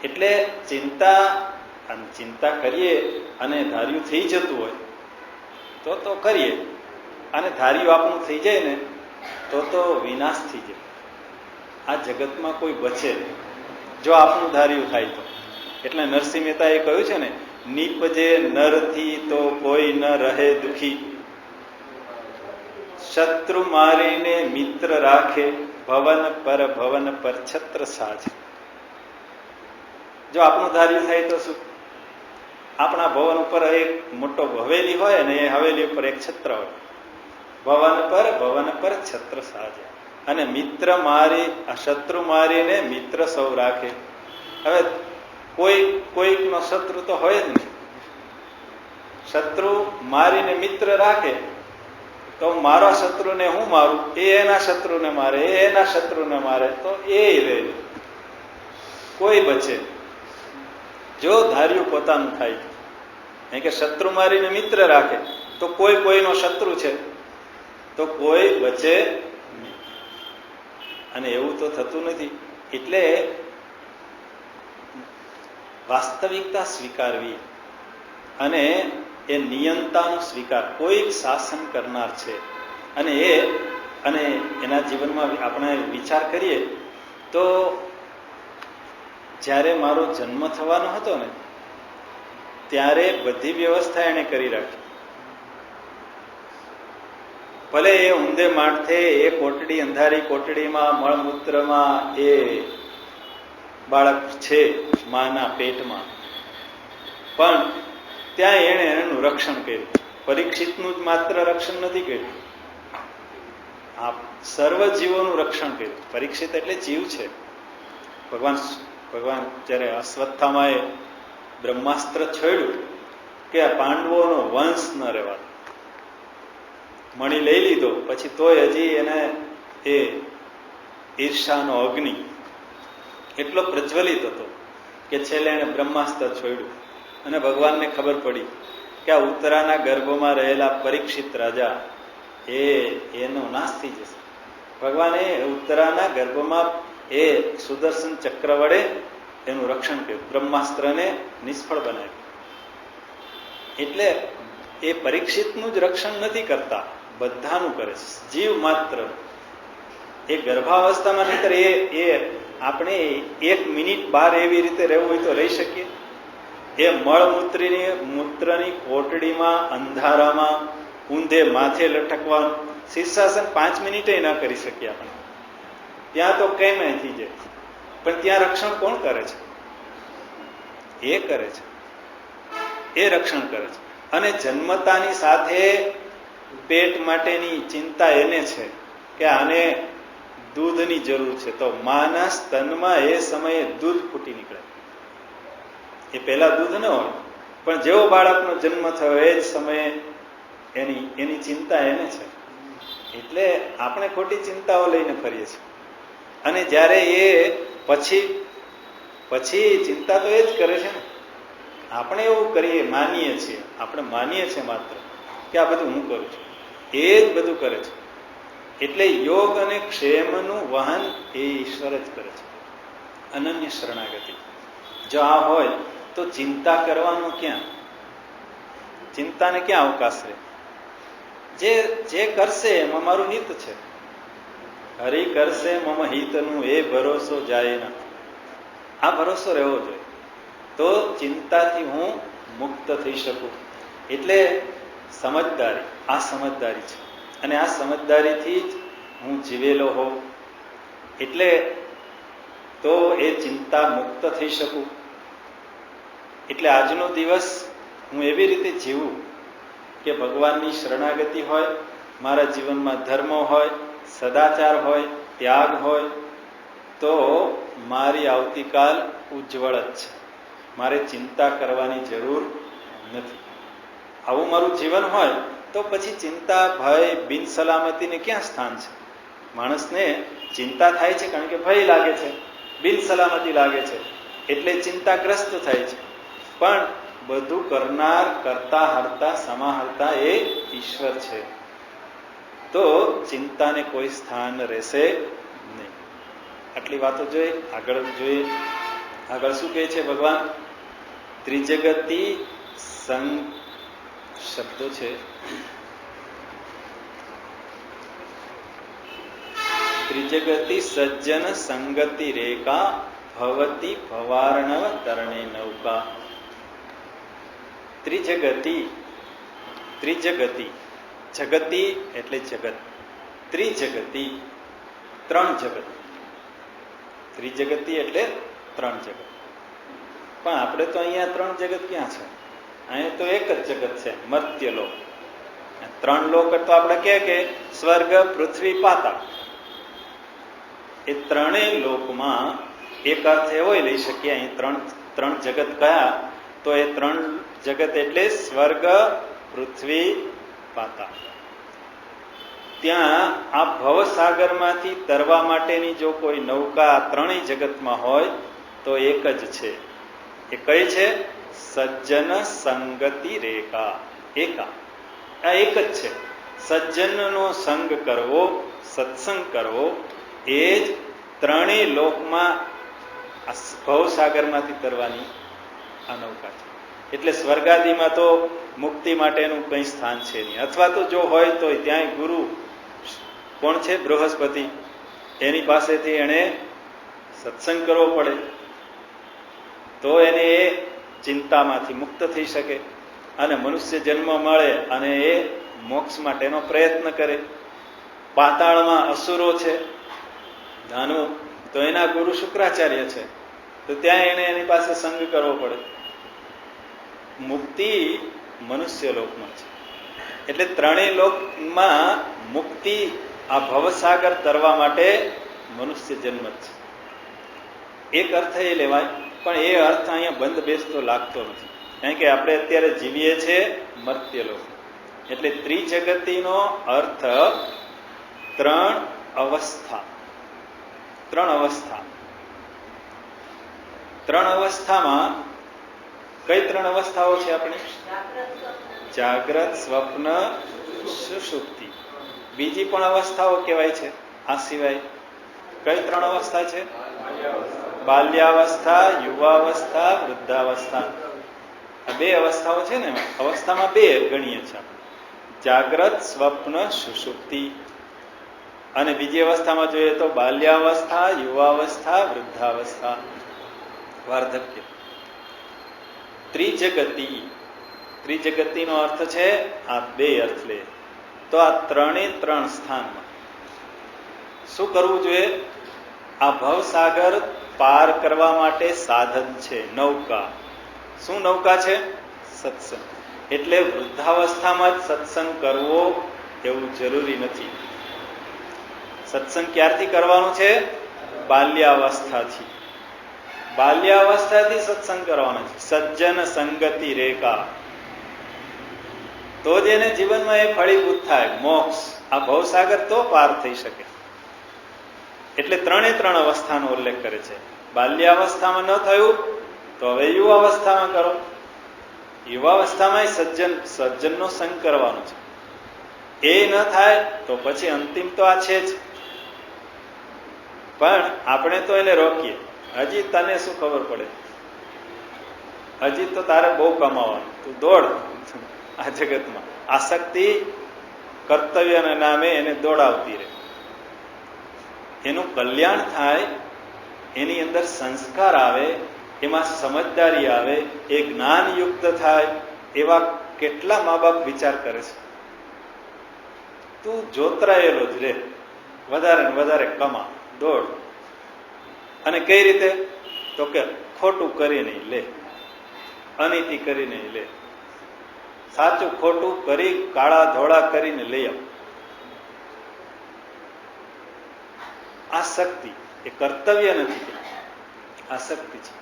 એટલે ચિંતા કરીએ અને ધાર્યું થઈ જતું હોય તો કરીએ, અને ધાર્યું આપણું થઈ જાય ને તો વિનાશ થઈ જાય. આ જગતમાં કોઈ બચે જો આપણું ધાર્યું થાય તો. એટલે નરસિંહ મહેતાએ કહ્યું છે ને, નીપજે નરથી તો કોઈ ન રહે દુખી, શત્રુ મારીને મિત્ર રાખે, ભવન પર છત્ર સાજ. જો આપણું ધાર્યું થાય તો શું? આપણા ભવન ઉપર એક મોટો હવેલી હોય ને, એ હવેલી ઉપર એક છત્ર હોય. ભવન પર છત્ર સાજે. અને મિત્ર મારી, શત્રુ મારીને મિત્ર સૌ રાખે. હવે કોઈકનો શત્રુ તો હોય જ નહીં. શત્રુ મારીને મિત્ર રાખે તો મારા શત્રુને હું મારું, એ એના શત્રુને મારે, એ એના શત્રુને મારે, તો એ રહે, કોઈ બચે. જો ધાર્યું પોતાનું થાય, કારણ કે શત્રુ મારીને મિત્ર રાખે તો કોઈનો શત્રુ છે, તો કોઈ બચે નહીં. અને એવું તો થતું નથી. એટલે વાસ્તવિકતા સ્વીકારવી અને એ નિયંતાનો સ્વીકાર, કોઈ શાસન કરનાર છે, અને એના જીવનમાં આપણે વિચાર કરીએ તો જ્યારે મારો જન્મ થવાનો હતો ને, ત્યારે બધી વ્યવસ્થા એણે કરી રાખી. ભલે એ ઊંધે માઠે, એ કોટડી, અંધારી કોટડીમાં, મળમૂત્રમાં એ બાળક છે માના પેટમાં, પણ ત્યાં એણે એનું રક્ષણ કર્યું. પરીક્ષિતનું જ માત્ર રક્ષણ નથી કર્યું, આ સર્વ જીવોનું રક્ષણ કર્યું. પરીક્ષિત એટલે જીવ છે. ભગવાન જ્યારે અશ્વત્થામાએ બ્રહ્માસ્ત્ર છોડ્યું કે આ પાંડવોનો વંશ ન રહેવા, મણી લઈ લીધો પછી તોય હજી એને એ ઈર્ષાનો અગ્નિ એટલો પ્રજ્વલિત હતો કે છેલ્લે એને બ્રહ્માસ્ત્ર છોડ્યું. અને ભગવાનને ખબર પડી કે આ ઉત્તરાના ગર્ભમાં રહેલા પરીક્ષિત રાજા એનો નાશ થઈ જશે. ભગવાને ઉત્તરાના ગર્ભમાં એ સુદર્શન ચક્ર વડે એનું રક્ષણ કર્યું, બ્રહ્માસ્ત્રને નિષ્ફળ બનાવ્યું. એટલે એ પરીક્ષિતનું જ રક્ષણ નથી કરતા, બધાનું કરે છે, જીવ માત્ર. એ ગર્ભાવસ્થામાં નહીતર એ આપણે 1 મિનિટ બહાર એવી રીતે રહેવું હોય તો રહી શકીએ? એ મૂત્રની કોટડીમાં અંધારામાં ઊંધે માથે લટકવાનું શીર્ષાસન 5 મિનિટે ન કરી શકીએ આપણે. ત્યાં તો કેમ થઈ જાય, પણ ત્યાં રક્ષણ કોણ કરે છે? એ કરે છે, એ રક્ષણ કરે છે. અને જન્મતાની સાથે પેટ માટેની ચિંતા એને છે કે આને દૂધની જરૂર છે, તો માના સ્તનમાં એ સમયે દૂધ ફૂટી નીકળે. એ પહેલા દૂધ ન હોય, પણ જેવો બાળકનો જન્મ થયો એ જ સમયે એની ચિંતા એને છે. એટલે આપણે ખોટી ચિંતાઓ લઈને ફરીએ છીએ. અને જ્યારે એ પછી ચિંતા તો એ જ કરે છે ને. આપણે એવું કરીએ, માનીએ છીએ, આપણે માનીએ છીએ માત્ર કે આ બધું હું કરું છું, એ જ બધું કરે છે. એટલે યોગ અને ક્ષેમનું વહન એ ઈશ્વર જ કરે છે. અનન્ય શરણાગતિ જો આ હોય તો ચિંતા કરવાનું ક્યાં? ચિંતાને ક્યાં અવકાશ રહે? જે કરશે એમાં મારું હિત છે. હરિ કરશે મમ હિતનું એ ભરોસો જાય ના. આ ભરોસો રહેવો જોઈએ, તો ચિંતાથી હું મુક્ત થઈ શકું. એટલે સમજદારી, આ સમજદારી છે. અને આ સમજદારીથી જ હું જીવેલો હોઉં, એટલે તો એ ચિંતા મુક્ત થઈ શકું. એટલે આજનો દિવસ હું એવી રીતે જીવું કે ભગવાનની શરણાગતિ હોય, મારા જીવનમાં ધર્મ હોય, સદાચાર હોય, ત્યાગ હોય, તો મારી આવતીકાલ ઉજ્જવળ જ છે. મારે ચિંતા કરવાની જરૂર નથી. આવું મારું જીવન હોય તો પછી ચિંતા, ભય, બિનસલામતીને ક્યાં સ્થાન છે? માણસને ચિંતા થાય છે કારણ કે ભય લાગે છે, બિનસલામતી લાગે છે, એટલે ચિંતાગ્રસ્ત થાય છે. પણ બધું કરનાર, કરતા હરતા, સમાહરતા એ ઈશ્વર છે. તો ચિંતાને કોઈ સ્થાન રહેશે નહીં. આટલી વાતો જોઈએ. આગળ શું કહે છે ભગવાન? ત્રિજગતી સંગ શબ્દો છે. ત્રિજગતી સજ્જન સંગતિ રેખા ભવતી ભવાર્ણવ તરણે નૌકા. ત્રિજગતી જગતી એટલે જગત. ત્રિજગતી 3 જગત. ત્રિજગતી એટલે 3 જગત. પણ આપણે તો અહીંયા 3 જગત ક્યાં છે? અહીંયા તો એક જ જગત છે, મર્ત્યલોક. 3 લોક તો આપણે કે સ્વર્ગ, પૃથ્વી, પાતાળ. એ 3 લોકમાં એક અર્થ એવો લઈ શકીએ. અહીં 3 જગત કયા? તો એ 3 જગત એટલે સ્વર્ગ, પૃથ્વી, પાતાળ. ત્યાં આ ભવસાગરમાંથી તરવા માટેની જો કોઈ નૌકા 3 જગતમાં હોય તો એક જ છે. એ કઈ છે? સજ્જન સંગતિ રેખા. આ એક જ છે. સજ્જનનો સંગ કરવો, સત્સંગ કરવો, એ જ 3 લોકમાં ભવસાગરમાંથી તરવાની આ નૌકા છે. એટલે સ્વર્ગાદિમાં તો મુક્તિ માટેનું કંઈ સ્થાન છે નહીં, અથવા તો જો હોય તો ત્યાંય ગુરુ કોણ છે? બૃહસ્પતિ. એની પાસેથી એને સત્સંગ કરવો પડે તો એને એ ચિંતામાંથી મુક્ત થઈ શકે અને મનુષ્ય જન્મ મળે અને એ મોક્ષ માટેનો પ્રયત્ન કરે. પાતાળમાં અસુરો છે, દાનવ, તો એના ગુરુ શુક્રાચાર્ય છે, તો ત્યાં એને એની પાસે સંગ કરવો પડે. મુક્તિ મનુષ્ય લોકમાં છે. એટલે 3 લોકમાં મુક્તિ, આ ભવસાગર તરવા માટે મનુષ્ય જન્મ જ છે. એક અર્થ એ લેવાય, પણ એ અર્થ અહીંયા બંધ બેસતો લાગતો નથી. કારણ કે આપણે અત્યારે જીવીએ છીએ મર્ત્યલોક. એટલે ત્રિજગતીનો અર્થ 3 અવસ્થા. 3 અવસ્થા. 3 અવસ્થામાં કઈ 3 અવસ્થાઓ છે આપણી? જાગ્રત, સ્વપ્ન, સુષુપ્તિ. બીજી પણ અવસ્થાઓ કહેવાય છે. આ સિવાય કઈ 3 અવસ્થા છે? બાલ્યાવસ્થા, યુવાવસ્થા, વૃદ્ધાવસ્થા. આ બે અવસ્થાઓ છે ને, અવસ્થામાં બે ગણીએ છીએ, જાગ્રત, સ્વપ્ન, સુષુપ્તિ. અને બીજી અવસ્થામાં જોઈએ તો બાલ્યાવસ્થા, યુવાવસ્થા, વૃદ્ધાવસ્થા, વાર્ધક્ય. ત્રિજગતિ. ત્રિજગતિનો અર્થ છે આ બે અર્થ લે તો આ ત્રણે ત્રણ સ્થાનમાં શું કરવું જોઈએ? આ ભવસાગર પાર કરવા માટે સાધન છે નૌકા. શું નૌકા છે? સત્સંગ. એટલે વૃદ્ધાવસ્થામાં જ સત્સંગ કરવો એવું જરૂરી નથી. સત્સંગ ક્યારથી કરવાનું છે? બાલ્યાવસ્થાથી. બાલ્યાવસ્થાથી સત્સંગ કરવાનો છે. સજ્જન સંગતિ રેખા, તો જ એને જીવનમાં એ ફળીભૂત થાય મોક્ષ. આ ભવસાગર તો પાર થઈ શકે. એટલે ત્રણે ત્રણ અવસ્થાનો ઉલ્લેખ કરે છે. બાલ્યાવસ્થામાં ન થયું તો હવે યુવાવસ્થામાં કરો. યુવાવસ્થામાં સજ્જનનો સંગ કરવાનો છે. એ ન થાય તો પછી અંતિમ તો આ છે જ, પણ આપણે તો એને રોકીએ. હજી તને શું ખબર પડે? હજી તો તારે બહુ કમાવાનું, તું દોડ. આ જગતમાં આસક્તિ કર્તવ્યના નામે એને દોડાવતી રહે. એનું કલ્યાણ થાય, એની અંદર સંસ્કાર આવે, એમાં સમજદારી આવે, એ જ્ઞાનયુક્ત થાય, એવા કેટલા મા બાપ વિચાર કરે છે. તું જોતરાયેલો જ રે, વધારે ને વધારે કમા, દોડ. અને કઈ રીતે? તો કે ખોટું કરીને લે, અનીતિ કરીને લે, સાચું ખોટું કરી કાળા ધોળા કરીને લઈ આવ. આસક્તિ એ કર્તવ્ય નથી, આસક્તિ છે.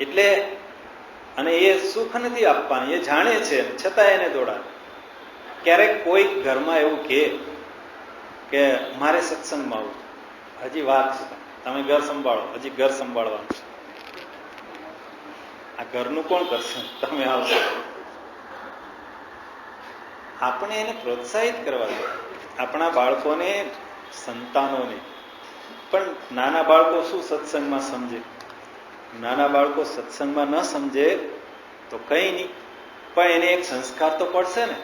એટલે અને એ સુખ નથી આપવાનું, એ જાણે છે છતાં એને દોડાવે. ક્યારેક કોઈ ઘરમાં એવું કે મારે સત્સંગમાં આવું, હજી વાત છે, તમે ઘર સંભાળો, હજી ઘર સંભાળવાનું છે. આ ઘરનું કોણ કરશે? તમે આવશો. આપણે એને પ્રોત્સાહિત કરવા દો, આપણા બાળકોને, સંતાનોને. પણ નાના બાળકો શું સત્સંગમાં સમજે? નાના બાળકો સત્સંગમાં ન સમજે તો કઈ નહીં, પણ એને એક સંસ્કાર તો પડશે ને,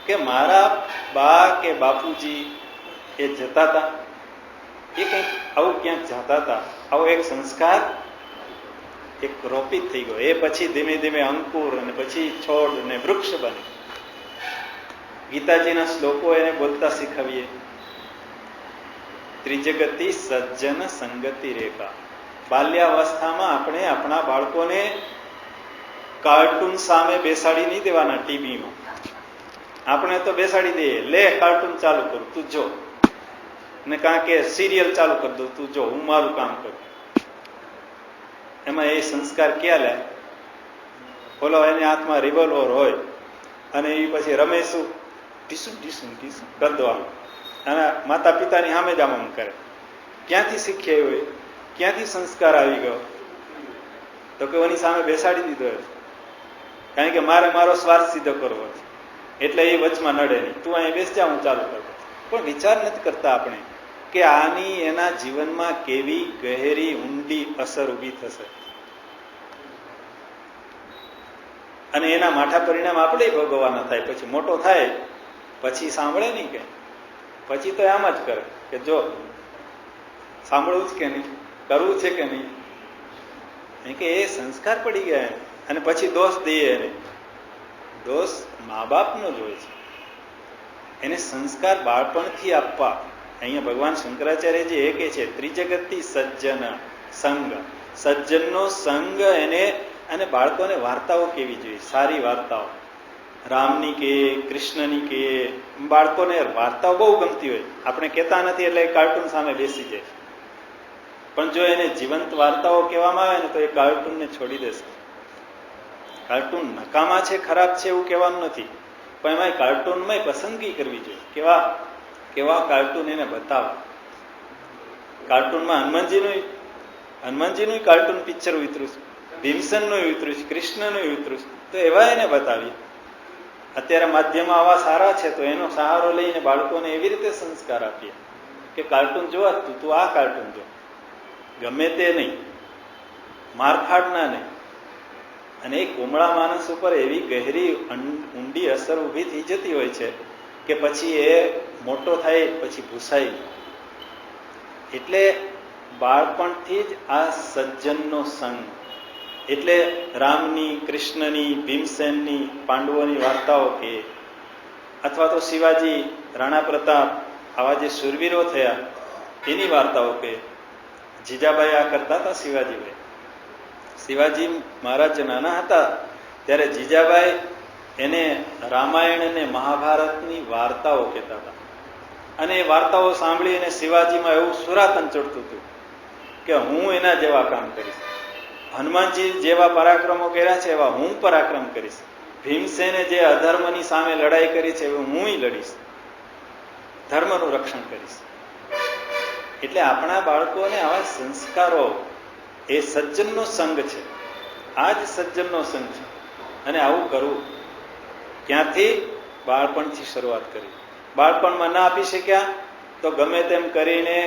કે મારા બા કે બાપુજી એ જતા હતા, એ કંઈક આવું ક્યાંક જતા હતા, આવો એક સંસ્કાર એક રોપિત થઈ ગયો. એ પછી ધીમે ધીમે અંકુર અને પછી છોડ અને વૃક્ષ બને. ગીતાજીના શ્લોકો એને બોલતા શીખવીએ. ત્રિજગતિ સજ્જન સંગતિ રેખા. બાલ્યાવસ્થામાં આપણે આપણા બાળકોને કાર્ટૂન સામે બેસાડી નહીં દેવાના. ટીવીમાં આપણે તો બેસાડી દઈએ, લે કાર્ટૂન ચાલુ કરું, તું જો, ને કારણ કે સિરિયલ ચાલુ કરી દઉં, તું જો, હું મારું કામ કરું. એમાં એ સંસ્કાર ક્યાં લે? બોલો, એની હાથમાં રિવોલ્વર હોય અને એ પછી રમેશું ઢીસું ઢીસું ઢીસું કરી દેવાનું, અને માતા પિતાની સામે જ આમ કરે. ક્યાંથી શીખ્યા હોય? ક્યાંથી સંસ્કાર આવી ગયો? તો કે એની સામે બેસાડી દીધો, કારણ કે મારે મારો સ્વાર્થ સિદ્ધ કરવો છે, એટલે એ વચમાં નડે નહીં, તું અહીંયા બેસ જા, હું ચાલુ કરું. પણ વિચાર નથી કરતા આપણે કે આની એના જીવનમાં કેવી ગહેરી ઊંડી અસર ઊભી થશે, અને એના માઠા પરિણામ આપણે ભોગવવાના થાય. પછી મોટો થાય પછી સાંભળે નહીં, કે પછી તો આમ જ કરે કે જો સાંભળવું જ કે નહીં, કરવું છે કે નહીં, કે એ સંસ્કાર પડી ગયા. અને પછી દોષ દઈએ એને. દોષ મા બાપનો જ હોય છે. એને સંસ્કાર બાળપણથી આપવા. અહીંયા ભગવાન શંકરાચાર્યજી એ કહે છે ત્રિજગતિ સજ્જન સંગ. સજ્જનનો સંગ એને, અને બાળકોને વાર્તાઓ કેવી જોઈએ, સારી વાર્તાઓ, રામની કે કૃષ્ણની કે. બાળકોને વાર્તાઓ બહુ ગમતી હોય, આપણે કહેતા નથી એટલે કાર્ટૂન સામે બેસી જાય. પણ જો એને જીવંત વાર્તાઓ કહેવામાં આવે ને તો એ કાર્ટૂનને છોડી દેશે. કાર્ટૂન નકામા છે, ખરાબ છે એવું કહેવાનું નથી, પણ એમાં કાર્ટૂનમાં પસંદગી કરવી જોઈએ. કેવા કેવા કાર્ટૂન એને બતાવો. કાર્ટૂનમાં હનુમાનજીનું કાર્ટૂન પિક્ચર ઉતર્યું છે, ભીમસેનનું ઉતર્યું છે, કૃષ્ણનું ઉતર્યું છે, તો એવા એને બતાવીએ. અત્યારે માધ્યમ આવા સારા છે તો એનો સહારો લઈને બાળકોને એવી રીતે સંસ્કાર આપીએ કે કાર્ટૂન જોવા તું આ કાર્ટૂન જો. ગમે તે નહીં, મારફાડના નહીં. અને એ કુમળા માણસ ઉપર એવી ગહેરી ઊંડી અસર ઊભી થઈ જતી હોય છે કે પછી એ મોટો થાય પછી ભૂસાય નહીં. એટલે બાળપણથી જ આ સજ્જનનો સંગ, એટલે રામની, કૃષ્ણની, ભીમસેનની, પાંડવોની વાર્તાઓ કે, અથવા તો શિવાજી, રાણા પ્રતાપ, આવા જે શૂરવીરો થયા એની વાર્તાઓ કે. જીજાબાઈ આ કરતા હતા. શિવાજી મહારાજ નાના હતા ત્યારે જીજાબાઈ એને રામાયણ અને મહાભારતની વાર્તાઓ કહેતા હતા. અને એ વાર્તાઓ સાંભળીને શિવાજીમાં એવું સુરાતન ચડતું હતું કે હું એના જેવા કામ કરીશ. હનુમાનજી જેવા પરાક્રમો કર્યા છે એવા હું પરાક્રમ કરીશ. ભીમસેને જે અધર્મની સામે લડાઈ કરી છે એવું હું લડીશ, ધર્મનું રક્ષણ કરીશ. એટલે આપણા બાળકોને આવા સંસ્કારો, એ સજ્જનનો સંગ છે. આ જ સજ્જનનો સંગ છે. અને આવું કરવું ક્યાંથી? બાળપણથી શરૂઆત કરી. બાળપણમાં ના આપી શક્યા તો ગમે તેમ કરીને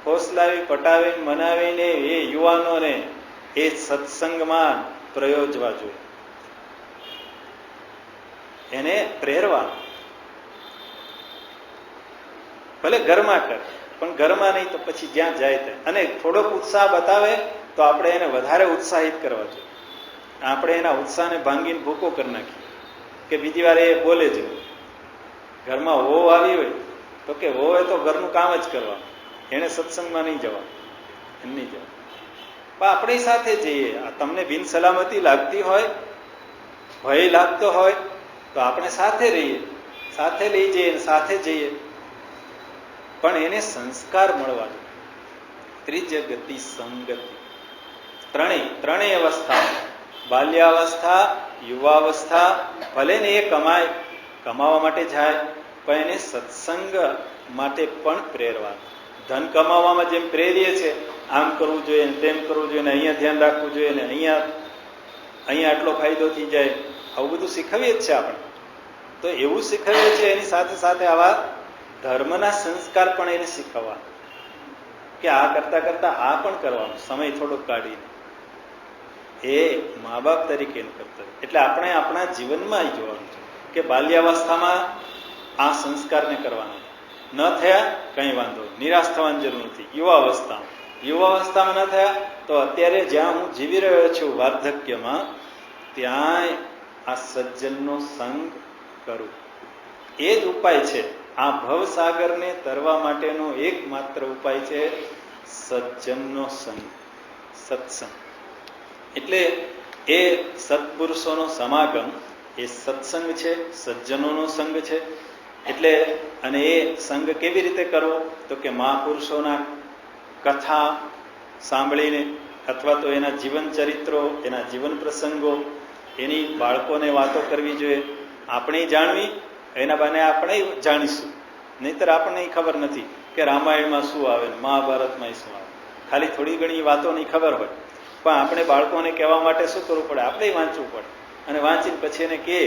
ફોસલાવી, પટાવીને, મનાવીને એ યુવાનોને એ સત્સંગમાં પ્રયોજવા જોઈએ, એને પ્રેરવા. ભલે ઘરમાં કર, પણ ઘરમાં નહીં તો પછી જ્યાં જાય ત્યાં. અને થોડોક ઉત્સાહ બતાવે તો આપણે એને વધારે ઉત્સાહિત કરવા જોઈએ. આપણે એના ઉત્સાહને ભાંગીને ભૂકો કરી નાખીએ કે બીજી વાર એ બોલે જ નહીં. ઘરમાં વહુ આવી હોય તો કે વહુએ તો ઘરનું કામ જ કરવાનું, એને સત્સંગમાં નહીં જવાનું, એમ નહીં જવાનું. પણ આપણી સાથે જઈએ. તમને બિન સલામતી લાગતી હોય, ભય લાગતો હોય તો આપણે સાથે રહીએ, સાથે લઈ જઈએ, સાથે જઈએ. પણ એને સંસ્કાર મળવા જોઈએ. ત્રીજ ગતિ સંગતિ. ત્રણેય અવસ્થા, બાલ્યાવસ્થા, યુવાવસ્થા, ભલે ને એ કમાવા માટે જાય પણ એને સત્સંગ માટે પણ પ્રેરવા. ધન કમાવામાં જેમ પ્રેરીએ છે, આમ કરવું જોઈએ, તેમ કરવું જોઈએ, ને અહીંયા ધ્યાન રાખવું જોઈએ, ને અહીંયા આટલો ફાયદો થઈ જાય, આવું બધું શીખવીએ જ છે આપણે. તો એવું શીખવીએ છીએ, એની સાથે સાથે આવા ધર્મના સંસ્કાર પણ એને શીખવવા કે આ કરતા કરતા આ પણ કરવાનું, સમય થોડોક કાઢીને. એ મા બાપ તરીકે એનું કર્તવ્ય. એટલે આપણે આપણા જીવનમાં જોવાનું છે કે બાલ્યાવસ્થામાં આ સંસ્કારને કરવાના. ન થયા કંઈ વાંધો, નિરાશ થવાની જરૂર નથી. યુવાવસ્થામાં ન થયા તો અત્યારે જ્યાં હું જીવી રહ્યો છું વાર્ધક્યમાં, ત્યાં આ સજ્જનનો સંગ કરું. એ જ ઉપાય છે. આ ભવસાગરને તરવા માટેનો એકમાત્ર ઉપાય છે સજ્જનનો સંગ, સત્સંગ. એટલે એ સત્પુરુષોનો સમાગમ એ સત્સંગ છે, સજ્જનોનો સંગ છે. એટલે અને એ સંગ કેવી રીતે કરવો? તો કે મહાપુરુષોના કથા સાંભળીને, અથવા તો એના જીવન ચરિત્રો, એના જીવન પ્રસંગો, એની બાળકોને વાતો કરવી જોઈએ. આપણે જાણવી, એના બહાને આપણે જાણીશું. નહીંતર આપણને ખબર નથી કે રામાયણમાં શું આવે, મહાભારતમાં શું આવે. ખાલી થોડી ઘણી વાતોની ખબર હોય, પણ આપણે બાળકોને કહેવા માટે શું કરવું પડે? આપણે વાંચવું પડે. અને વાંચીને પછી એને કહે.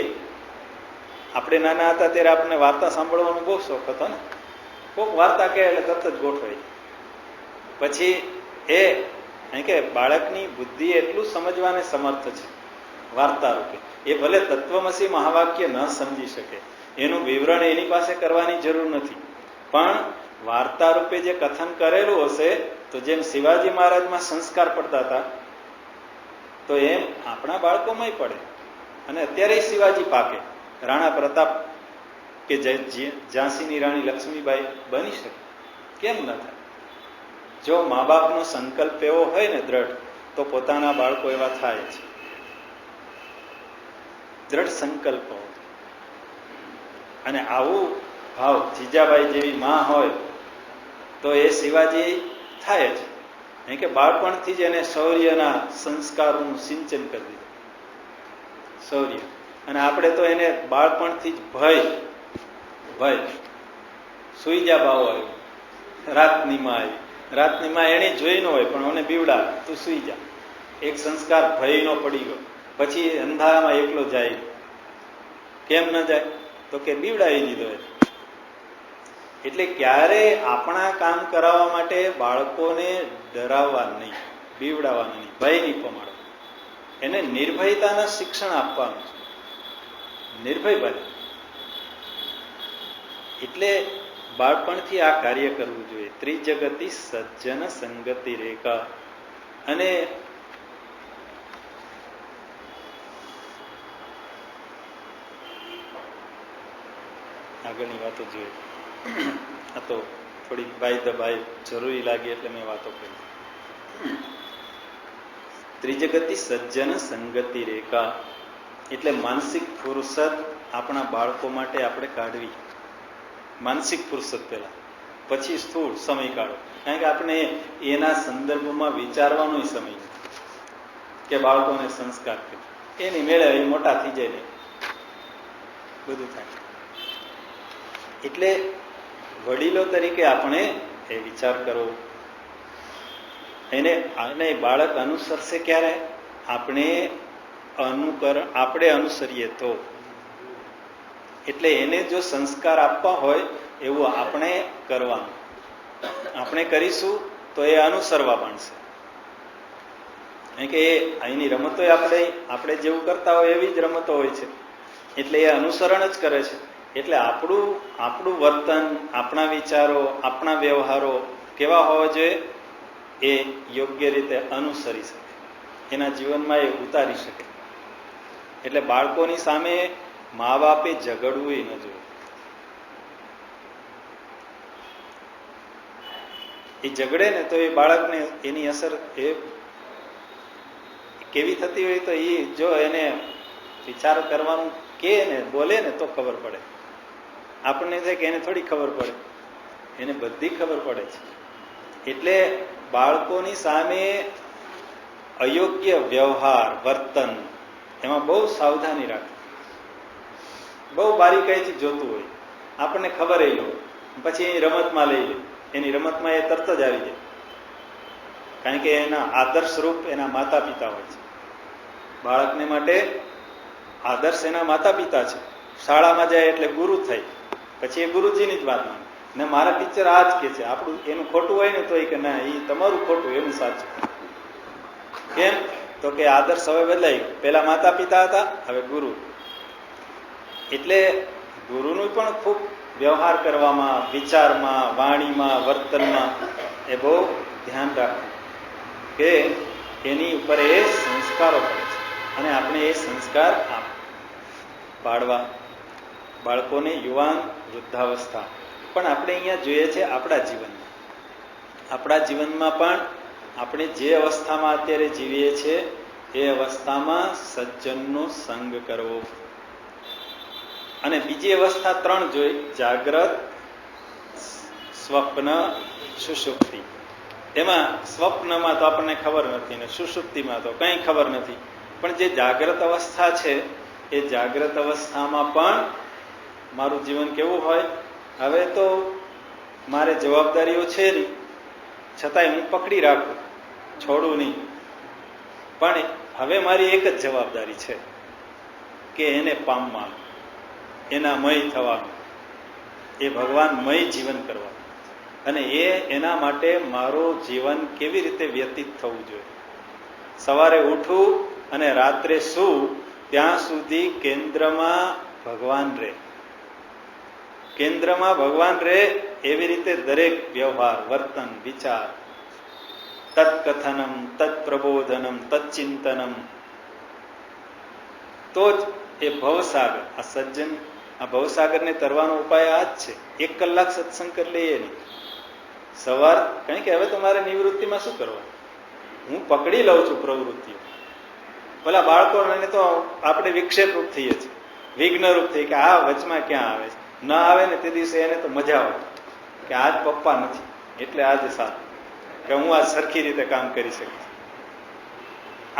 આપણે નાના હતા ત્યારે આપણને વાર્તા સાંભળવાનો બહુ શોખ હતો ને. કોઈક વાર્તા કહે એટલે તરત જ ગોઠવાય. પછી કે બાળકની બુદ્ધિ એટલું સમજવાને સમર્થ છે વાર્તા રૂપે. એ ભલે તત્વમસી મહાવાક્ય ન સમજી શકે, એનું વિવરણ એની પાસે કરવાની જરૂર નથી, પણ વાર્તા રૂપે જે કથન કરેલું હશે, તો જેમ શિવાજી મહારાજમાં સંસ્કાર પડતા હતા, તો એમ આપણા બાળકોમાંય પડે. અને અત્યારે શિવાજી પાકે, રાણા પ્રતાપ કે ઝાંસીની રાણી લક્ષ્મીબાઈ બની શકે, કેમ ન થાય? જો મા બાપનો સંકલ્પ એવો હોય ને દ્રઢ, તો પોતાના બાળકો એવા થાય છે. દ્રઢ સંકલ્પ. અને આવું ભાવ જીજાબાઈ જેવી માં હોય તો એ શિવાજી થાય જ. નહીં કે બાળપણથી જ એને શૌર્યના સંસ્કારોનું સિંચન કરી દીધું. શૌર્ય. અને આપણે તો એને બાળપણથી જ ભય સુઈ જા ભાવ આવ્યો, રાતની માં આવી. રાતની માં એને જોઈ ન હોય પણ મને બીવડા, તું સુઈ જા. એક સંસ્કાર ભયનો પડી ગયો. પછી અંધારામાં એકલો જાય. કેમ ન જાય? તો કે બીવડાવી દીધો. એટલે ક્યારે આપણા કામ કરાવવા માટે બાળકોને ડરાવવા નહીં, બીવડાવવાના નહીં, ભય નહીં પમાડવો. એને નિર્ભયતાના શિક્ષણ આપવાનું છે, નિર્ભય બને. એટલે બાળપણથી આ કાર્ય કરવું જોઈએ. ત્રિજગતિ સજ્જન સંગતિ રેખા. અને આગળની વાતો જોઈએ. આ તો થોડી બાય ધ બાય જરૂરી લાગી એટલે મેં વાતો કરી. ત્રિજગતિ સજ્જન સંગતિ રેખા એટલે માનસિક ફુરસત આપણા બાળકો માટે આપણે કાઢવી. માનસિક ફુરસત પહેલા, પછી સ્થૂળ સમય કાઢો. કારણ કે આપણે એના સંદર્ભમાં વિચારવાનો સમય કે બાળકોને સંસ્કાર કરે, એની મેળે એ મોટા થઈ જાય ને બધું થાય. એટલે વડીલો તરીકે આપણે એ વિચાર કરવો. એને બાળક અનુસરશે ક્યારે? આપણે અનુસરીએ તો. એટલે એને જો સંસ્કાર આપવા હોય એવું આપણે કરવાનું. આપણે કરીશું તો એ અનુસરવા માંડશે. કારણ કે અહીંની રમતો આપણે જેવું કરતા હોય એવી જ રમતો હોય છે. એટલે એ અનુસરણ જ કરે છે. એટલે આપણું વર્તન, આપણા વિચારો, આપણા વ્યવહારો કેવા હોવા જોઈએ? એ યોગ્ય રીતે અનુસરી શકે, એના જીવનમાં એ ઉતારી શકે. એટલે બાળકોની સામે મા બાપે ઝઘડવું ન જોઈએ. એ ઝઘડે ને તો એ બાળકને એની અસર એ કેવી થતી હોય તો એ જો એને વિચાર કરવાનું કે ને બોલે ને તો ખબર પડે. આપણને થાય કે એને થોડી ખબર પડે, એને બધી ખબર પડે છે. એટલે બાળકોની સામે અયોગ્ય વ્યવહાર, વર્તન એમાં બહુ સાવધાની રાખવી. બહુ બારીકાઈથી જોતું હોય, આપણને ખબર એ લો, પછી એની રમતમાં લઈ લે, એની રમતમાં એ તરત જ આવી જાય. કારણ કે એના આદર્શ રૂપ એના માતા પિતા હોય છે. બાળકને માટે આદર્શ એના માતા પિતા છે. શાળામાં જાય એટલે ગુરુ થાય, પછી એ ગુરુજીની જ વાત માને ને મારા ટીચર આ જ કે છે. આપણું એનું ખોટું હોય ને તો એ કે ના, એ તમારું ખોટું, એનું સાચું. કેમ? તો કે આદર્શ હવે બદલાઈ ગયો. પેલા માતા પિતા હતા, હવે ગુરુ. એટલે ગુરુનું પણ ખૂબ વ્યવહાર કરવામાં, વિચારમાં, વાણીમાં, વર્તનમાં એ બહુ ધ્યાન રાખવું કે એની ઉપર એ સંસ્કારો પડે છે. અને આપણે એ સંસ્કાર પાડવા બાળકોને યુવાન, વૃદ્ધાવસ્થા. પણ આપણે અહીંયા જોઈએ છે આપણા જીવનમાં પણ આપણે જે અવસ્થામાં અત્યારે જીવીએ છીએ એ અવસ્થામાં સજ્જનનો સંગ કરવો. અને બીજી અવસ્થા 3 જોઈ: જાગ્રત, સ્વપ્ન, સુષુપ્તિ. એમાં સ્વપ્નમાં તો આપણને ખબર નથી ને સુષુપ્તિમાં તો કંઈ ખબર નથી. પણ જે જાગ્રત અવસ્થા છે એ જાગ્રત અવસ્થામાં પણ મારું જીવન કેવું હોય? હવે તો મારે જવાબદારીઓ છે નહીં, છતાંય હું પકડી રાખું, છોડું નહીં. પણ હવે મારી એક જ જવાબદારી છે કે એને પામવાનું, એના મય થવાનું, એ ભગવાનમય જીવન કરવાનું. અને એના માટે મારું જીવન કેવી રીતે વ્યતીત થવું જોઈએ? સવારે ઉઠું અને રાત્રે સૂવું ત્યાં સુધી કેન્દ્રમાં ભગવાન રહે. કેન્દ્રમાં ભગવાન રહે એવી રીતે દરેક વ્યવહાર, વર્તન, વિચાર, તત્કથનમ, તત્પ્રબોધનમ, તત્ચિંતનમ, તો જ એ ભવસાગર, આ સજ્જન, આ ભવસાગરને તરવાનો ઉપાય આ જ છે. 1 કલાક સત્સંગ કરી લઈએ નહીં સવાર. કારણ કે હવે તો મારે નિવૃત્તિમાં શું કરવાનું? હું પકડી લઉં છું પ્રવૃત્તિઓ. પેલા બાળકોને તો આપણે વિક્ષેપરૂપ થઈએ છીએ, વિઘ્નરૂપ થઈએ કે આ વચમાં ક્યાં આવે છે. ન આવે ને તે દિવસે એને તો મજા આવે કે આજ પપ્પા નથી એટલે આજે સારું કે હું આ સરખી રીતે કામ કરી શકીશ.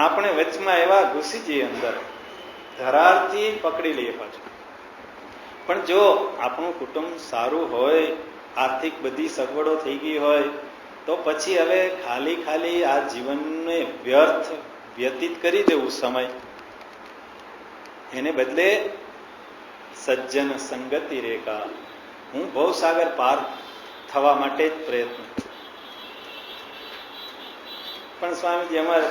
આપણે વચમાં એવા ઘૂસી જઈએ અંદર, ધરારથી પકડી લઈએ પાછું. પણ જો આપણું કુટુંબ સારું હોય, આર્થિક બધી સગવડો થઈ ગઈ હોય, તો પછી હવે ખાલી આ જીવનને વ્યતીત કરી દેવું સમય, એને બદલે સજ્જન સંગતિ રેખા, હું ભવસાગર પાર થવા માટે જ પ્રયત્ન કરું. પણ સ્વામીજી અમારે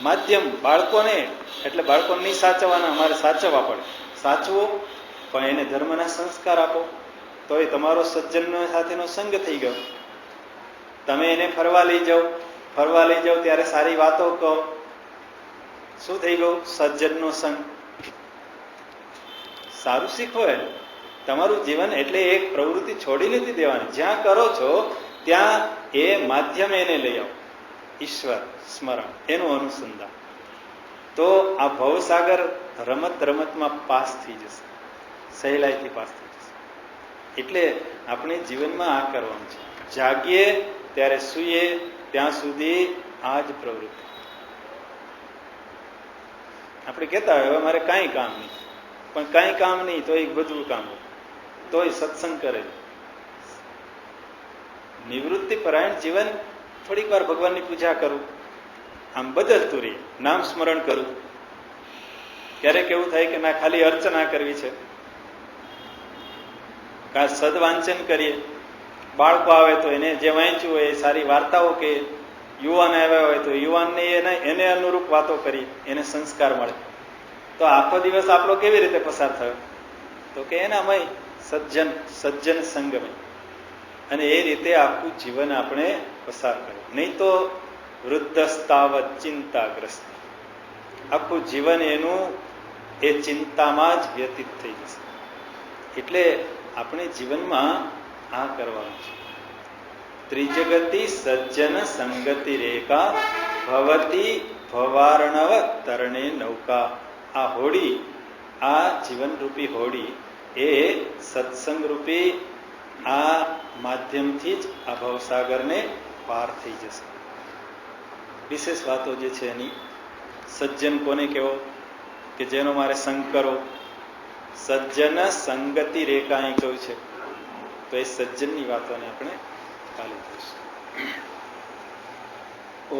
માધ્યમ બાળકોને, એટલે બાળકોને નહીં સાચવવાના, અમારે સાચવવા પડે. સાચવો પણ એને ધર્મના સંસ્કાર આપો. તો એ તમારો સજ્જન સાથેનો સંગ થઈ ગયો. તમે એને ફરવા લઈ જાઓ ત્યારે સારી વાતો કહો. શું થઈ ગયું? સજ્જનનો સંગ. સારું શીખવો. એને તમારું જીવન એટલે એક પ્રવૃત્તિ છોડી નથી દેવાની. જ્યાં કરો છો ત્યાં એ માધ્યમ એને લઈ આવો. ઈશ્વર સ્મરણ, એનું અનુસંધાન. તો આ ભવસાગર રમતમાં પાસ થઈ જશે, સહેલાઈથી પાસ થઈ જશે. એટલે આપણે જીવનમાં આ કરવાનું છે. જાગીએ ત્યારે સૂઈએ ત્યાં સુધી આ જ પ્રવૃત્તિ. આપણે કહેતા હોય હવે મારે કાંઈ કામ નહીં, પણ કાંઈ કામ નહીં તો એક બધું કામ હોય, તોય સત્સંગ કરે. નિવૃત્તિ પરાયણ જીવન, થોડીક વાર ભગવાનની પૂજા કરું, આમ બદલતું રહે. નામ સ્મરણ કરું. ક્યારેક એવું થાય કે ના ખાલી અર્ચના કરવી છે, કા સદવાંચન કરીએ. બાળકો આવે તો એને જે વાંચ્યું હોય એ સારી વાર્તાઓ કે, યુવાન આવ્યા હોય તો યુવાનને એને અનુરૂપ વાતો કરી, એને સંસ્કાર મળે. તો આખો દિવસ આપણો કેવી રીતે પસાર થયો? તો કે એનામય સજ્જન સંગમય. અને એ રીતે આખું જીવન આપણે પસાર કર્યું. નહીં તો વૃદ્ધસ્તાવત ચિંતાગ્રસ્ત, આખું જીવન એનું એ ચિંતામાં જ વ્યતીત થઈ જશે. એટલે આપણે જીવનમાં આ કરવાનું છે. ત્રિજગતિ સજ્જન સંગતિ રેખા ભવતી ભવાર્ણવ તરણે નૌકા. આ હોડી, આ જીવનરૂપી હોડી એ સત્સંગરૂપી આ માધ્યમથી જ આ ભવસાગરને પાર થઈ જશે. વિશેષ વાતો જે છે એની, સજ્જન કોને કહેવો? કે જેનો મારે સંગ કરો. સજ્જન સંગતિ રેખા અહીં કહ્યું છે. તો એ સજ્જનની વાતોને આપણે કાલે જોઈશું. ઓ